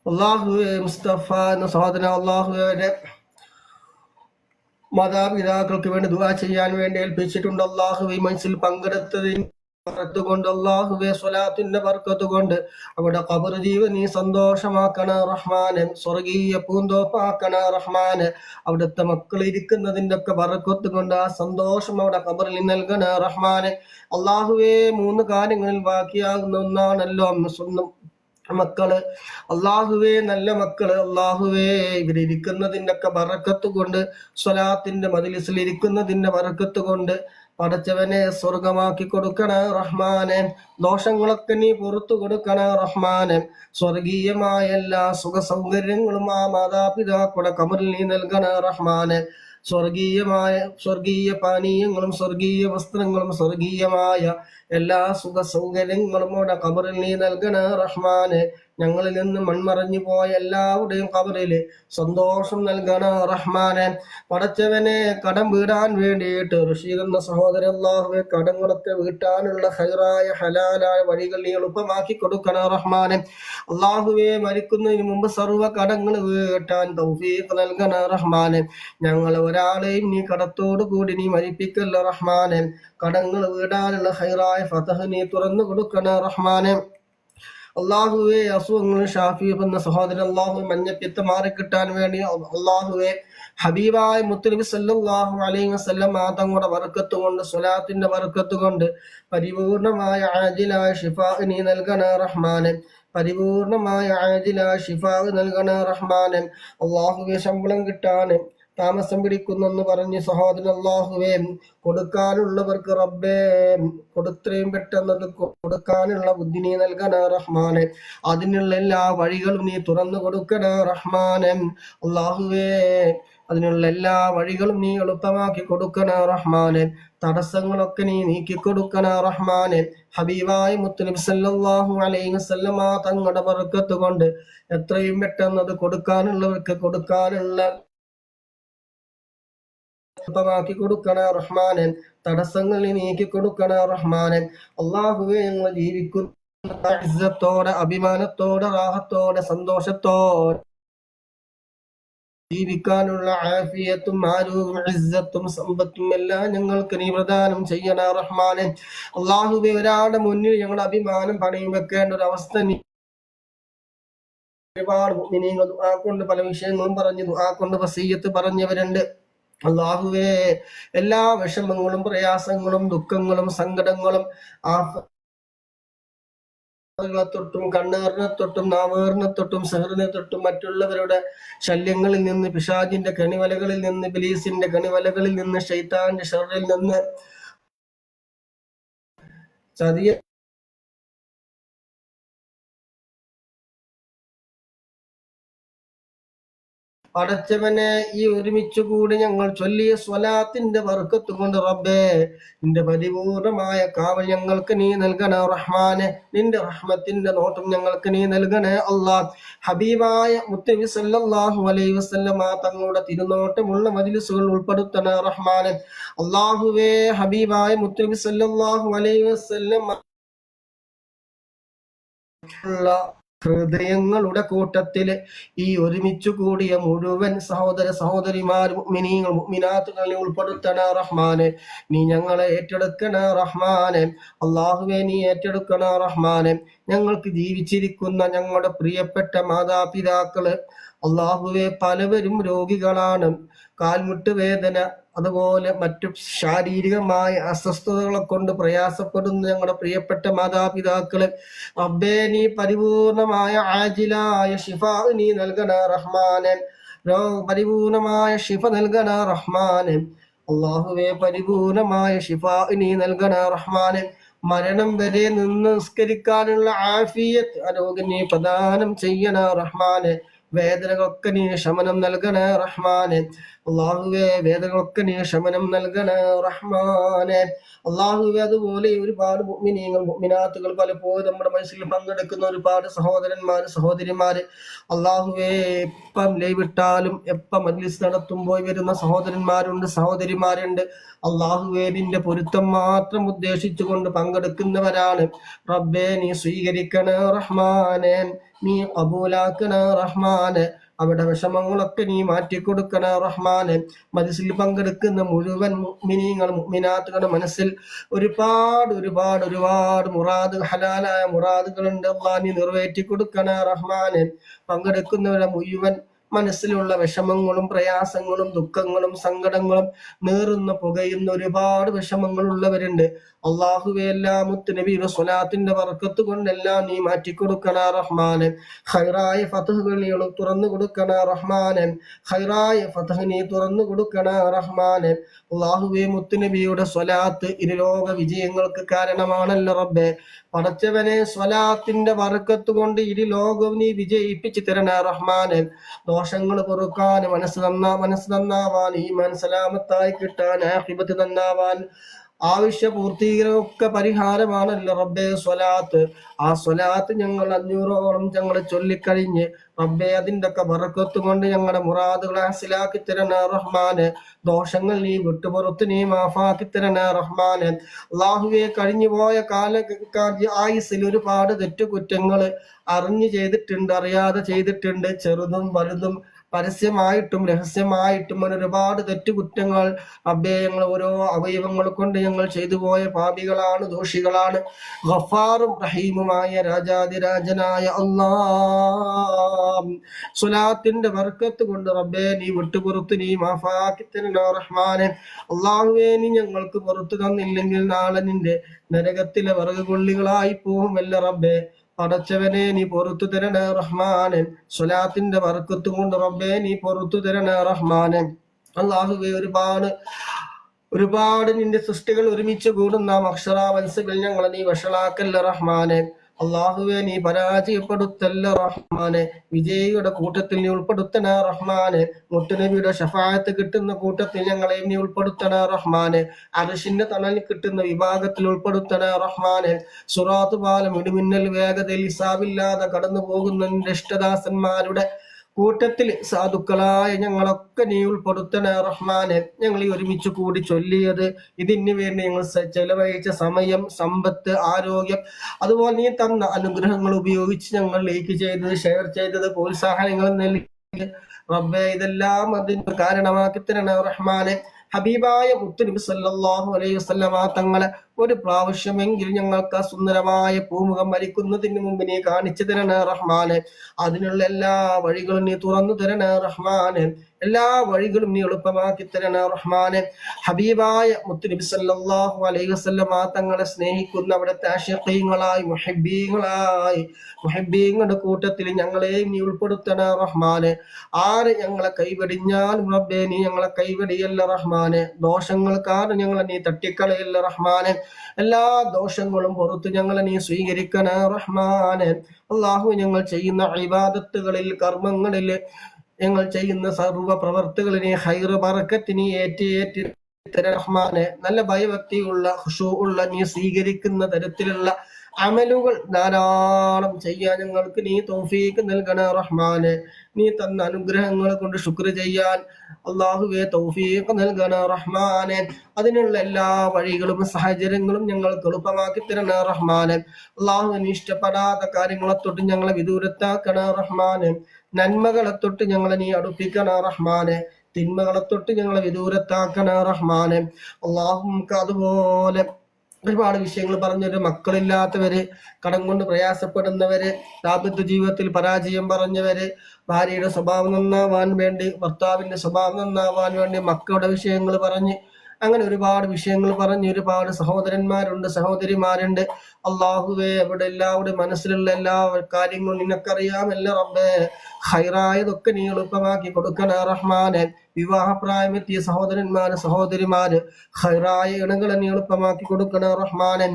അള്ളാഹുവെ, മുസ്തഫ എന്ന സഹോദരൻ അള്ളാഹുവെ മാതാപിതാക്കൾക്ക് വേണ്ടി ദുആ ചെയ്യാൻ വേണ്ടി ഏൽപ്പിച്ചിട്ടുണ്ട്. അള്ളാഹുവെ, മനസ്സിൽ പങ്കെടുത്തതിന് കൊണ്ട്, അള്ളാഹുവെ, സ്വലാത്തിന്റെ ബർക്കത്ത് കൊണ്ട് അവിടെ ഖബർ ജീവൻ നീ സന്തോഷമാക്കണ റഹ്മാനെ, സ്വർഗീയ പൂന്തോപ്പാക്കണ റഹ്മാനെ. അവിടുത്തെ മക്കൾ ഇരിക്കുന്നതിന്റെ ഒക്കെ ബർക്കത്ത് കൊണ്ട് ആ സന്തോഷം അവിടെ ഖബറിൽ നൽകണ റഹ്മാനെ. അള്ളാഹുവെ, 3 കാര്യങ്ങളിൽ ബാക്കിയാകുന്ന ഒന്നാണല്ലോ സ്വന്തം മക്കള്. അള്ളാഹുവേ, നല്ല മക്കള്. അള്ളാഹുവേ, ഇവരിയ്ക്കുന്നതിന്റെ ഒക്കെ ബറക്കത്ത് കൊണ്ട്, സ്വലാത്തിന്റെ മജ്‌ലിസിൽ ഇരിക്കുന്നതിന്റെ ബറക്കത്ത് കൊണ്ട് പടച്ചവനെ സ്വർഗമാക്കി കൊടുക്കണ റഹ്മാനെ. ദോഷങ്ങളൊക്കെ നീ പുറത്തു കൊടുക്കണ റഹ്മാനെ. സ്വർഗീയമായ എല്ലാ സുഖ സൗകര്യങ്ങളും ആ മാതാപിതാക്കളുടെ ഖബറിൽ നീ നൽകണ റഹ്മാനെ. സ്വർഗീയ പാനീയങ്ങളും സ്വർഗീയ വസ്ത്രങ്ങളും സ്വർഗീയമായ എല്ലാ സുഖ സൗകര്യങ്ങളും അവിടെ ഖബറിൽ നീ നൽകണ റഹ്മാനെ. ഞങ്ങളിൽ നിന്ന് മൺമറഞ്ഞു പോയ എല്ലാവരുടെയും ഖബറില് സന്തോഷം നൽകണ റഹ്മാനെ. പടച്ചവനെ, കടം വീടാൻ വേണ്ടിയിട്ട് ഋഷീദ് എന്ന സഹോദരൻ അല്ലാഹുവേ, കടങ്ങളൊക്കെ വീട്ടാനുള്ള ഹൈറായ ഹലാലായ വഴികൾ നീ എളുപ്പമാക്കി കൊടുക്കണ റഹ്മാനെ. അല്ലാഹുവേ, മരിക്കുന്നതിന് മുമ്പ് സർവ്വ കടങ്ങൾ വീട്ടാൻ തൗഫീഖ് നൽകണ റഹ്മാനെ. ഞങ്ങൾ ഒരാളെയും നീ കടത്തോടു കൂടി നീ മരിപ്പിക്കല്ല റഹ്മാനെ. കടങ്ങൾ വീടാനുള്ള ഹൈറായ ഫതഹ് നീ തുറന്നു കൊടുക്കണ റഹ്മാനെ. അള്ളാഹുവെ, അസുഖങ്ങളും ഷാഫി എന്ന സഹോദരൻ അള്ളാഹു മഞ്ഞപ്പിത്തം മാറിക്കിട്ടാൻ വേണ്ടി അള്ളാഹുവെ, ഹബീബായ മുത്തുനബി സല്ലല്ലാഹു അലൈഹി വസല്ലം തങ്ങളുടെ ബർക്കത്ത് കൊണ്ട്, സ്വലാത്തിന്റെ ബർക്കത്ത് കൊണ്ട് പരിപൂർണമായ ആജിലായ ശിഫാ നീ നൽകണ റഹ്മാനെ. പരിപൂർണമായ ആജിലായ ശിഫാ നൽകണ റഹ്മാനെ. അള്ളാഹുവെ, ശമ്പളം കിട്ടാൻ താമസം പിടിക്കുന്നെന്ന് പറഞ്ഞ് സഹോദരൻ അല്ലാഹുവേ കൊടുക്കാനുള്ളവർക്ക് റബ്ബേ കൊടുത്രയും പെട്ടെന്നത് കൊടുക്കാനുള്ള ബുദ്ധി നീ നൽകണ റഹ്മാനെ. അതിനുള്ള എല്ലാ വഴികളും നീ തുറന്നു കൊടുക്കണ റഹ്മാനെ. അല്ലാഹുവേ അതിനുള്ള എല്ലാ വഴികളും നീ എളുപ്പമാക്കി കൊടുക്കണ റഹ്മാനെ. തടസ്സങ്ങളൊക്കെ നീ നീക്കി കൊടുക്കണ റഹ്മാനെ. ഹബീബായ മുത്തുനബി സല്ലല്ലാഹു അലൈഹി വസല്ലമ തങ്ങളുടെ ബർക്കത്ത് കൊണ്ട് എത്രയും പെട്ടെന്നത് കൊടുക്കാനുള്ളവർക്ക് കൊടുക്കാനുള്ള എളുപ്പമാക്കി കൊടുക്കണ റഹ്മാനെ. തടസ്സങ്ങൾ നീ നീക്കി കൊടുക്കണ റഹ്മാനെ. അല്ലാഹുവേ ഞങ്ങൾ ജീവിക്കുന്ന ഇസ്സത്തോടെ അഭിമാനത്തോടെ റാഹത്തോടെ സന്തോഷത്തോടെ ജീവിക്കാനുള്ള ആഫിയത്തും ആരോഗ്യവും ഇസ്സത്തും സമ്പത്തും എല്ലാം ഞങ്ങൾക്ക് നീ പ്രദാനം ചെയ്യണ റഹ്മാനെ. അല്ലാഹുവേ ഒരാളുടെ മുന്നിൽ ഞങ്ങളുടെ അഭിമാനം പണയം വെക്കേണ്ട ഒരു അവസ്ഥ നീ ഒരുപാട് മുഅ്മിനീങ്ങൾ ദുആ കൊണ്ട് പല വിഷയങ്ങളും പറഞ്ഞു ദുആ കൊണ്ട് വസിയ്യത്ത് പറഞ്ഞവരുണ്ട്. അല്ലാഹുവേ എല്ലാ വിഷമങ്ങളും പ്രയാസങ്ങളും ദുഃഖങ്ങളും സങ്കടങ്ങളും തൊട്ടും കണ്ണേറിനെ തൊട്ടും നാവേറിനെ തൊട്ടും സെഹറിനെ തൊട്ടും മറ്റുള്ളവരുടെ ശല്യങ്ങളിൽ നിന്ന് പിശാചിന്റെ കണിവലകളിൽ നിന്ന് ബിലീസിന്റെ കണിവലകളിൽ നിന്ന് ശൈത്താന്റെ ഷർറിൽ നിന്ന് ചതിയ പടച്ചവനെ ഈ ഒരുമിച്ചു കൂടി ഞങ്ങൾ ചൊല്ലിയ സ്വലാത്തിന്റെ ബർക്കത്ത് കൊണ്ട് റബ്ബേ നിന്റെ പരിപൂർണമായ കാവൽ ഞങ്ങൾക്ക് നീ നൽകണേ റഹ്മാനെ. നിന്റെ റഹ്മത്തിന്റെ നോട്ടം ഞങ്ങൾക്ക് നീ നൽകണേ അല്ലാഹ്. ഹബീബായ മുത്തനബി സല്ലല്ലാഹു അലൈഹി വസല്ലമ തങ്ങളുടെ തിരുനോട്ടമുള്ള മജ്ലിസുകൾ ഉൾപ്പെടുത്തണേ റഹ്മാനെ. അല്ലാഹുവേ ഹബീബായ മുത്തനബി സല്ലല്ലാഹു അലൈഹി വസല്ലമ ഹൃദയങ്ങളുടെ കൂട്ടത്തില് ഈ ഒരുമിച്ചു കൂടിയ മുഴുവൻ സഹോദര സഹോദരിമാരും മുഅ്മിനീങ്ങൾ മുഅ്മിനാത്തുകളെ ഉൾപ്പെടുത്തണ റഹ്മാനെ. നീ ഞങ്ങളെ ഏറ്റെടുക്കണ റഹ്മാനെ. അല്ലാഹുവേ നീ ഏറ്റെടുക്കണ റഹ്മാനെ. ഞങ്ങൾക്ക് ജീവിച്ചിരിക്കുന്ന ഞങ്ങളുടെ പ്രിയപ്പെട്ട മാതാപിതാക്കള് അല്ലാഹുവേ പലവരും രോഗികളാണ്. കാൽമുട്ട് വേദന അതുപോലെ മറ്റു ശാരീരികമായ അസ്വസ്ഥതകളെ കൊണ്ട് പ്രയാസപ്പെടുന്ന ഞങ്ങളുടെ പ്രിയപ്പെട്ട മാതാപിതാക്കളെ റബ്ബേ നീ പരിപൂർണമായ ആജിലായ ശിഫ നീ നൽകണ റഹ്മാനെ. പരിപൂർണമായ ശിഫ നൽകണ റഹ്മാനെ. അല്ലാഹുവേ പരിപൂർണമായ ശിഫ നീ നൽകണ റഹ്മാനെ. മരണം വരെ നിന്ന് നിസ്കരിക്കാനുള്ള ആഫിയത്ത് ആരോഗ്യം നീ പ്രദാനം ചെയ്യണ റഹ്മാനെ. വേദനകളൊക്കെ നീ ശമനം നൽകണേ റഹ്മാനെ. അല്ലാഹുവേ വേദനകളൊക്കെ നീ ശമനം നൽകണേ റഹ്മാനെ. അല്ലാഹുവേ അതുപോലെ ഒരുപാട് മുഅ്മിനീങ്ങൾ മുഅ്മിനാത്തുകൾ പലപ്പോഴും നമ്മുടെ മനസ്സിൽ പങ്കെടുക്കുന്ന ഒരുപാട് സഹോദരന്മാര് സഹോദരിമാര് അല്ലാഹുവേ എപ്പം ലൈവിട്ടാലും എപ്പം മജ്ലിസ് നടത്തുമ്പോൾ വരുന്ന സഹോദരന്മാരുണ്ട് സഹോദരിമാരുണ്ട്. അല്ലാഹുവേ നിന്റെ പൊരുത്തം മാത്രം ഉദ്ദേശിച്ചുകൊണ്ട് പങ്കെടുക്കുന്നവരാണ്. റബ്ബേ നീ സ്വീകരിക്കണേ റഹ്മാനെ. നീ കബൂലാക്കണ റഹ്മാനെ. അവിടെ വിഷമങ്ങളൊക്കെ നീ മാറ്റിക്കൊടുക്കണ റഹ്മാനെ. മജ്ലിസിൽ പങ്കെടുക്കുന്ന മുഴുവൻ മുഅ്മിനീങ്ങൾ മുഅ്മിനാത്തുകളുടെ മനസ്സിൽ ഒരുപാട് ഒരുപാട് ഒരുപാട് മുറാദ് ഹലാലായ മുറാദുകളുണ്ട്. അല്ലാഹ് നീ നിറവേറ്റി കൊടുക്കണ റഹ്മാനെ. പങ്കെടുക്കുന്നവരുടെ മുഴുവൻ മനസ്സിലുള്ള വിഷമങ്ങളും പ്രയാസങ്ങളും ദുഃഖങ്ങളും സങ്കടങ്ങളും നീറുന്ന പുകയുന്ന ഒരുപാട് വിഷമങ്ങളുള്ളവരുണ്ട്. അല്ലാഹുവേ എല്ലാം മുത്തുനബിയുടെ സ്വലാത്തിന്റെ ബർക്കത്ത് കൊണ്ടെല്ലാം നീ മാറ്റിക്കൊടുക്കണ റഹ്മാനെ. ഖൈറായ ഫതഹുകൾ നീ തുറന്നു കൊടുക്കണ റഹ്മാനെ. ഖൈറായ ഫതഹ് നീ തുറന്നു കൊടുക്കണ റഹ്മാനെ. അല്ലാഹുവേ മുത്തുനബിയുടെ സ്വലാത്ത് ഇരുലോക വിജയങ്ങൾക്ക് കാരണമാണല്ലോ റബ്ബേ. പടച്ചവനെ സ്വലാത്തിന്റെ ബർക്കത്ത് കൊണ്ട് ഇരു ലോകവും നീ വിജയിപ്പിച്ചു തരണ റഹ്മാനെ. ദോഷങ്ങൾ പൊറുക്കാൻ മനസ്സ് നന്നാവാൻ ഈമാൻ സലാമത്തായി കിട്ടാൻ ആഖിബത്ത് നന്നാവാൻ ആവശ്യ പൂർത്തീകരണമൊക്കെ പരിഹാരമാണല്ലോ റബ്ബേ സ്വലാത്ത്. ആ സ്വലാത്ത് ഞങ്ങൾ 500ഓളം ഞങ്ങൾ ചൊല്ലിക്കഴിഞ്ഞ് റബ്ബേ അതിന്റെ ഒക്കെ ബർക്കത്ത് കൊണ്ട് ഞങ്ങളുടെ മുറാദുകളെ ഹാസിലാക്കി തരണ റഹ്മാനെ. ദോഷങ്ങൾ നീ വിട്ടുപുറത്ത് നീ മാഫാക്കി തരണ റഹ്മാനെ. അല്ലാഹുവേ കഴിഞ്ഞു പോയ ആയുസ്സിൽ ഒരുപാട് തെറ്റുകുറ്റങ്ങൾ അറിഞ്ഞു ചെയ്തിട്ടുണ്ട് അറിയാതെ ചെയ്തിട്ടുണ്ട്. ചെറുതും വലുതും പരസ്യമായിട്ടും രഹസ്യമായിട്ടും ഒരുപാട് തെറ്റുകുറ്റങ്ങൾ റബ്ബേ ഞങ്ങൾ ഓരോ അവയവങ്ങൾ കൊണ്ട് ഞങ്ങൾ ചെയ്തു പോയ പാപികളാണ് ദോഷികളാണ്. ഗഫാറും റഹീമുമായ രാജാതിരാജനായ അല്ലാഹ് സ്വലാത്തിന്റെ ബർക്കത്ത് കൊണ്ട് റബ്ബേ നീ വിട്ടുപുറത്ത് നീ മാഫാക്കി തരണ റഹ്മാനെ. അല്ലാഹുവേ നീ ഞങ്ങൾക്ക് പുറത്തു തന്നില്ലെങ്കിൽ നാളെ നിന്റെ നരകത്തിലെ വിറക് കൊള്ളികളായി പോകുമല്ല റബ്ബേ. പടച്ചവനെ നീ പൊറത്തു തരണേ റഹ്മാനെ. സ്വലാത്തിന്റെ ബർക്കത്ത് കൊണ്ട് റബ്ബേ നീ പൊറത്തു തരണേ റഹ്മാനെ. അള്ളാഹുവേ ഒരുപാട് നിന്റെ സൃഷ്ടികൾ ഒരുമിച്ച് കൂടുന്ന അക്ഷരാവൻസുകൾ ഞങ്ങളെ നീ വഷളാക്കല്ല റഹ്മാനെ. അള്ളാഹുവെ നീ പരാജയപ്പെടുത്തല്ല റഹ്മാനെ. വിജയിയുടെ കൂട്ടത്തിൽ നീ ഉൾപ്പെടുത്തണ റഹ്മാനെ. മുത്തുനബിയുടെ ഷഫായത്ത് കിട്ടുന്ന കൂട്ടത്തിൽ ഞങ്ങളെ നീ ഉൾപ്പെടുത്തണ റഹ്മാനെ. അർശിന്റെ തണൽ കിട്ടുന്ന വിഭാഗത്തിൽ ഉൾപ്പെടുത്തണ റഹ്മാനെ. സുറാത്ത് പാലം ഇടിമിന്നൽ വേഗതയിൽ ഹിസാബില്ലാതെ കടന്നു പോകുന്ന നിന്റെ ഇഷ്ടദാസന്മാരുടെ കൂട്ടത്തിൽ സാധുക്കളായ ഞങ്ങളൊക്കെ നീ ഉൾപ്പെടുത്തണ റഹ്മാനെ. ഞങ്ങൾ ഈ ഒരുമിച്ച് കൂടി ചൊല്ലിയത് ഇതിന് വേണ്ടി ഞങ്ങൾ ചെലവഴിച്ച സമയം, സമ്പത്ത്, ആരോഗ്യം, അതുപോലെ നീ തന്ന അനുഗ്രഹങ്ങൾ ഉപയോഗിച്ച് ഞങ്ങൾ ലൈക്ക് ചെയ്തത്, ഷെയർ ചെയ്തത്, പ്രോത്സാഹനങ്ങൾ നൽകി റബ്ബേ ഇതെല്ലാം അതിന് കാരണമാക്കി തരണ റഹ്മാനെ. ഹബീബായ മുത്തുനബി സല്ലല്ലാഹു അലൈഹി വസല്ലമ തങ്ങളെ ഒരു പ്രാവശ്യമെങ്കിൽ ഞങ്ങൾക്ക് സുന്ദരമായ പൂമുഖം മരിക്കുന്നതിന് മുമ്പ് നീ കാണിച്ചു തരണ റഹ്മാനെ. അതിനുള്ള എല്ലാ വഴികളും നീ തുറന്നു തരണ റഹ്മാനെ. എല്ലാ വഴികളും നീ എളുപ്പമാക്കി തരണ റഹ്മാനെ. ഹബീബായ മുത്തുനബി സല്ലല്ലാഹു അലൈഹി വസല്ലമ തങ്ങളെ സ്നേഹിക്കുന്ന അവിടുത്തെ ആശിഖീങ്ങളായി മുഹിബ്ബീങ്ങളുടെ കൂട്ടത്തിൽ ഞങ്ങളെയും നീ ഉൾപ്പെടുത്തണ റഹ്മാനെ. ആര് ഞങ്ങളെ കൈവടിഞ്ഞാലും റബ്ബേ നീ ഞങ്ങളെ കൈവടിയല്ല റഹ്മാനെ. ദോഷങ്ങൾ കാരണം ഞങ്ങളെ നീ തട്ടിക്കളയല്ല റഹ്മാനെ. എല്ലാ ദോഷങ്ങളും പുറത്ത് ഞങ്ങളെ നീ സ്വീകരിക്കണ റഹ്മാനെ. അള്ളാഹു ഞങ്ങൾ ചെയ്യുന്ന ഇബാദത്തുകളിൽ, കർമ്മങ്ങളിൽ, ഞങ്ങൾ ചെയ്യുന്ന സർവ്വ പ്രവർത്തികളിനെ ഹൈറ് ബറക്കത്തിനെ ഏറ്റി റഹ്മാനെ. നല്ല ഭയഭക്തിയുള്ള ഖുശൂഉള്ള നീ സ്വീകരിക്കുന്ന തരത്തിലുള്ള അമലുകൾ ധാരാളം ചെയ്യാൻ ഞങ്ങൾക്ക് നീ തൗഫീഖ് നൽകണ റഹ്മാനെ. നീ തന്ന അനുഗ്രഹങ്ങൾ കൊണ്ട് ശുക്ർ ചെയ്യാൻ അള്ളാഹുവെ തൗഫീഖ് നൽകണ റഹ്മാനെ. അതിനുള്ള എല്ലാ വഴികളും സാഹചര്യങ്ങളും ഞങ്ങൾക്ക് എളുപ്പമാക്കി തരണ റഹ്മാനെ. അള്ളാഹുവിന് ഇഷ്ടപ്പെടാത്ത കാര്യങ്ങളെ തൊട്ട് ഞങ്ങളെ വിദൂരത്താക്കണ റഹ്മാനെ. നന്മകളെ തൊട്ട് ഞങ്ങളെ നീ അടുപ്പിക്കണ റഹ്മാനെ. തിന്മകളെ തൊട്ട് ഞങ്ങളെ വിദൂരത്താക്കണ റഹ്മാനെ. അള്ളാഹുക്ക് അതുപോലെ ഒരുപാട് വിഷയങ്ങൾ പറഞ്ഞവര്, മക്കളില്ലാത്തവര്, കടം കൊണ്ട് പ്രയാസപ്പെടുന്നവര്, ദാമ്പത്യ ജീവിതത്തിൽ പരാജയം പറഞ്ഞവര്, ഭാര്യയുടെ സ്വഭാവം നന്നാവാൻ വേണ്ടി, ഭർത്താവിന്റെ സ്വഭാവം നന്നാവാൻ വേണ്ടി മക്കളുടെ വിഷയങ്ങൾ പറഞ്ഞ്, അങ്ങനെ ഒരുപാട് വിഷയങ്ങൾ പറഞ്ഞ് ഒരുപാട് സഹോദരന്മാരുണ്ട്, സഹോദരിമാരുണ്ട്. അള്ളാഹുവേ അവിടെ എല്ലാവരുടെ മനസ്സിലുള്ള എല്ലാ കാര്യങ്ങളും നിനക്കറിയാമല്ല റബ്ബേ. ഹൈറായതൊക്കെ നീ എളുപ്പമാക്കി കൊടുക്കണ റഹ്മാനെ. വിവാഹപ്രായമെത്തിയ സഹോദരന്മാര്, സഹോദരിമാര്, ഹൈറായ ഇണകളെ നീ എളുപ്പമാക്കി കൊടുക്കണ റഹ്മാനൻ.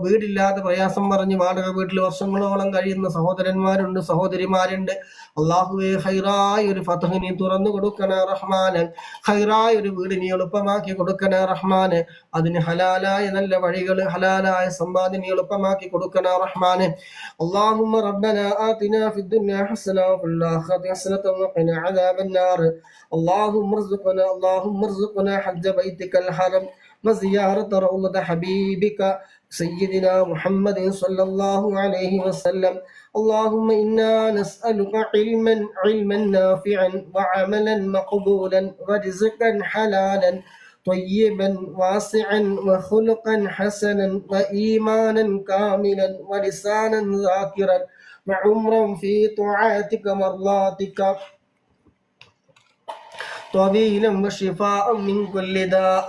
വീടില്ലാതെ പ്രയാസം പറഞ്ഞ് വാടക വീട്ടിൽ വർഷങ്ങളോളം കഴിയുന്ന സഹോദരന്മാരുണ്ട്, സഹോദരിമാരുണ്ട്. അള്ളാഹുവെ ഹൈറായ ഒരു ഫതഹ് നീ തുറന്നു കൊടുക്കണ റഹ്മാന്. ഹൈറായ ഒരു വീട് നീ എളുപ്പമാക്കി കൊടുക്കണ റഹ്മാന്. അതിന് ഹലാലായ നല്ല വഴികൾ, ഹലാലായ സമ്പാദ്യം നീ എളുപ്പമാക്കി കൊടുക്കണ റഹ്മാന്. അല്ലാഹുമ്മ റബ്ബനാ ആതിനാ ഫിദ്ദുനിയാ ഹസന വഫിൽ ആഖിറതി ഹസനത വഖിനാ അദാബന്നാർ. അല്ലാഹുമ്മ ർസുഖനാ ഹജ്ജ ബൈതിക്കൽ ഹറം وزيارة روضة حبيبك سيدنا محمد صلى الله عليه وسلم. اللهم إنا نسألك علما نافعا وعملا مقبولا ورزقا حلالا طيبا واسعا وخلقا حسنا وإيمانا كاملا ولسانا ذاكرا وعمرا في طاعتك مرضاتك طويلا وشفاء من كل داء.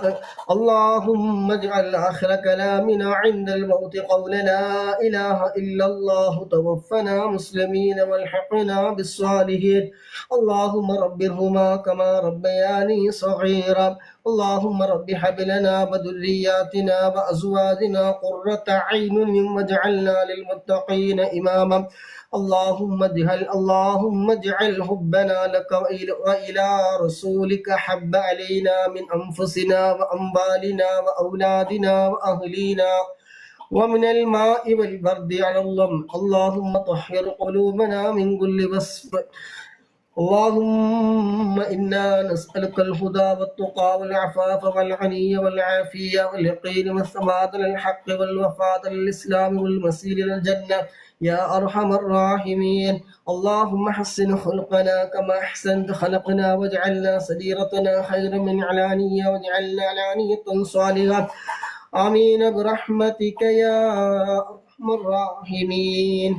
اللهم اجعل آخر كلامنا عند الموت قول لا إله إلا الله. توفنا مسلمين والحقنا بالصالحين. اللهم رب ارحمهما كما ربياني صغيرا. اللهم رب هب لنا وذرياتنا وأزواجنا قرة عين واجعلنا للمتقين إماما. اللهم اجعل حبنا لك وإلى رسولك حب علينا من أنفسنا وأموالنا وأولادنا وأهلينا ومن الماء والبرد على الظلم. اللهم طهر قلوبنا من كل وصف. اللهم إنا نسألك الهدى والتقى والعفاف والغني والعافية واليقين والثبات للحق والوفاة للإسلام والمسير للجنة يا أرحم الراحمين. اللهم حسن خلقنا كما أحسنت خلقنا واجعلنا سريرتنا خيرا من علانية واجعلنا علانية صالحة. آمين برحمتك يا أرحم الراحمين.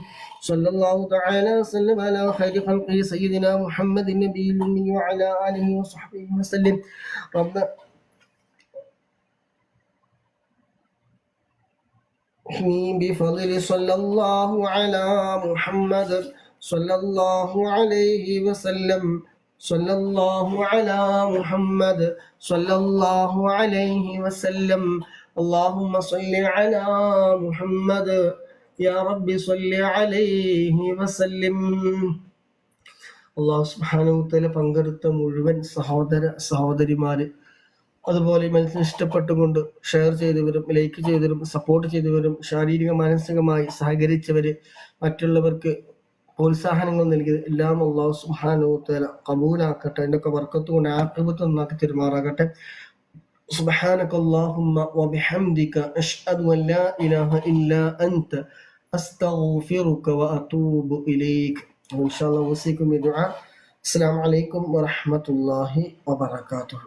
صلى الله تعالى وسلم على خير خلقه سيدنا محمد النبي الأمي وعلى آله وصحبه وسلم. ربنا بفضل صلى الله على محمد صلى الله عليه وسلم. صلى الله على محمد صلى الله عليه وسلم اللهم صل على محمد يا رب صل عليه وسلم. അള്ളാഹു സുബ്ഹാനഹു വ തആല പങ്കെടുത്ത മുഴുവൻ സഹോദരിമാര്, അതുപോലെ മനസ്സിന് ഇഷ്ടപ്പെട്ടുകൊണ്ട് ഷെയർ ചെയ്തവരും ലൈക്ക് ചെയ്തവരും സപ്പോർട്ട് ചെയ്തവരും ശാരീരിക മാനസികമായി സഹകരിച്ചവര്, മറ്റുള്ളവർക്ക് പ്രോത്സാഹനങ്ങൾ നൽകിയത് എല്ലാം അള്ളാഹു സുബ്ഹാനഹു വ തആല ഖബൂലാക്കട്ടെ. അതിൻ്റെയൊക്കെ ബർക്കത്ത് കൊണ്ട് ആഖിബത്ത് നന്നാക്കി തെരുമാറാകട്ടെ. സുബ്ഹാനകല്ലാഹുമ്മ വബിഹംദിക അശ്ഹദു അൻ ലാ ഇലാഹ ഇല്ലാ അൻത അസ്തഗ്ഫിറുക വഅതൂബു ഇലൈക്. ഇൻഷാ അല്ലാഹ് വസിക്കും ബിദുആ. അസ്സലാമു അലൈക്കും വറഹ്മത്തുള്ളാഹി വബറകാതുഹു.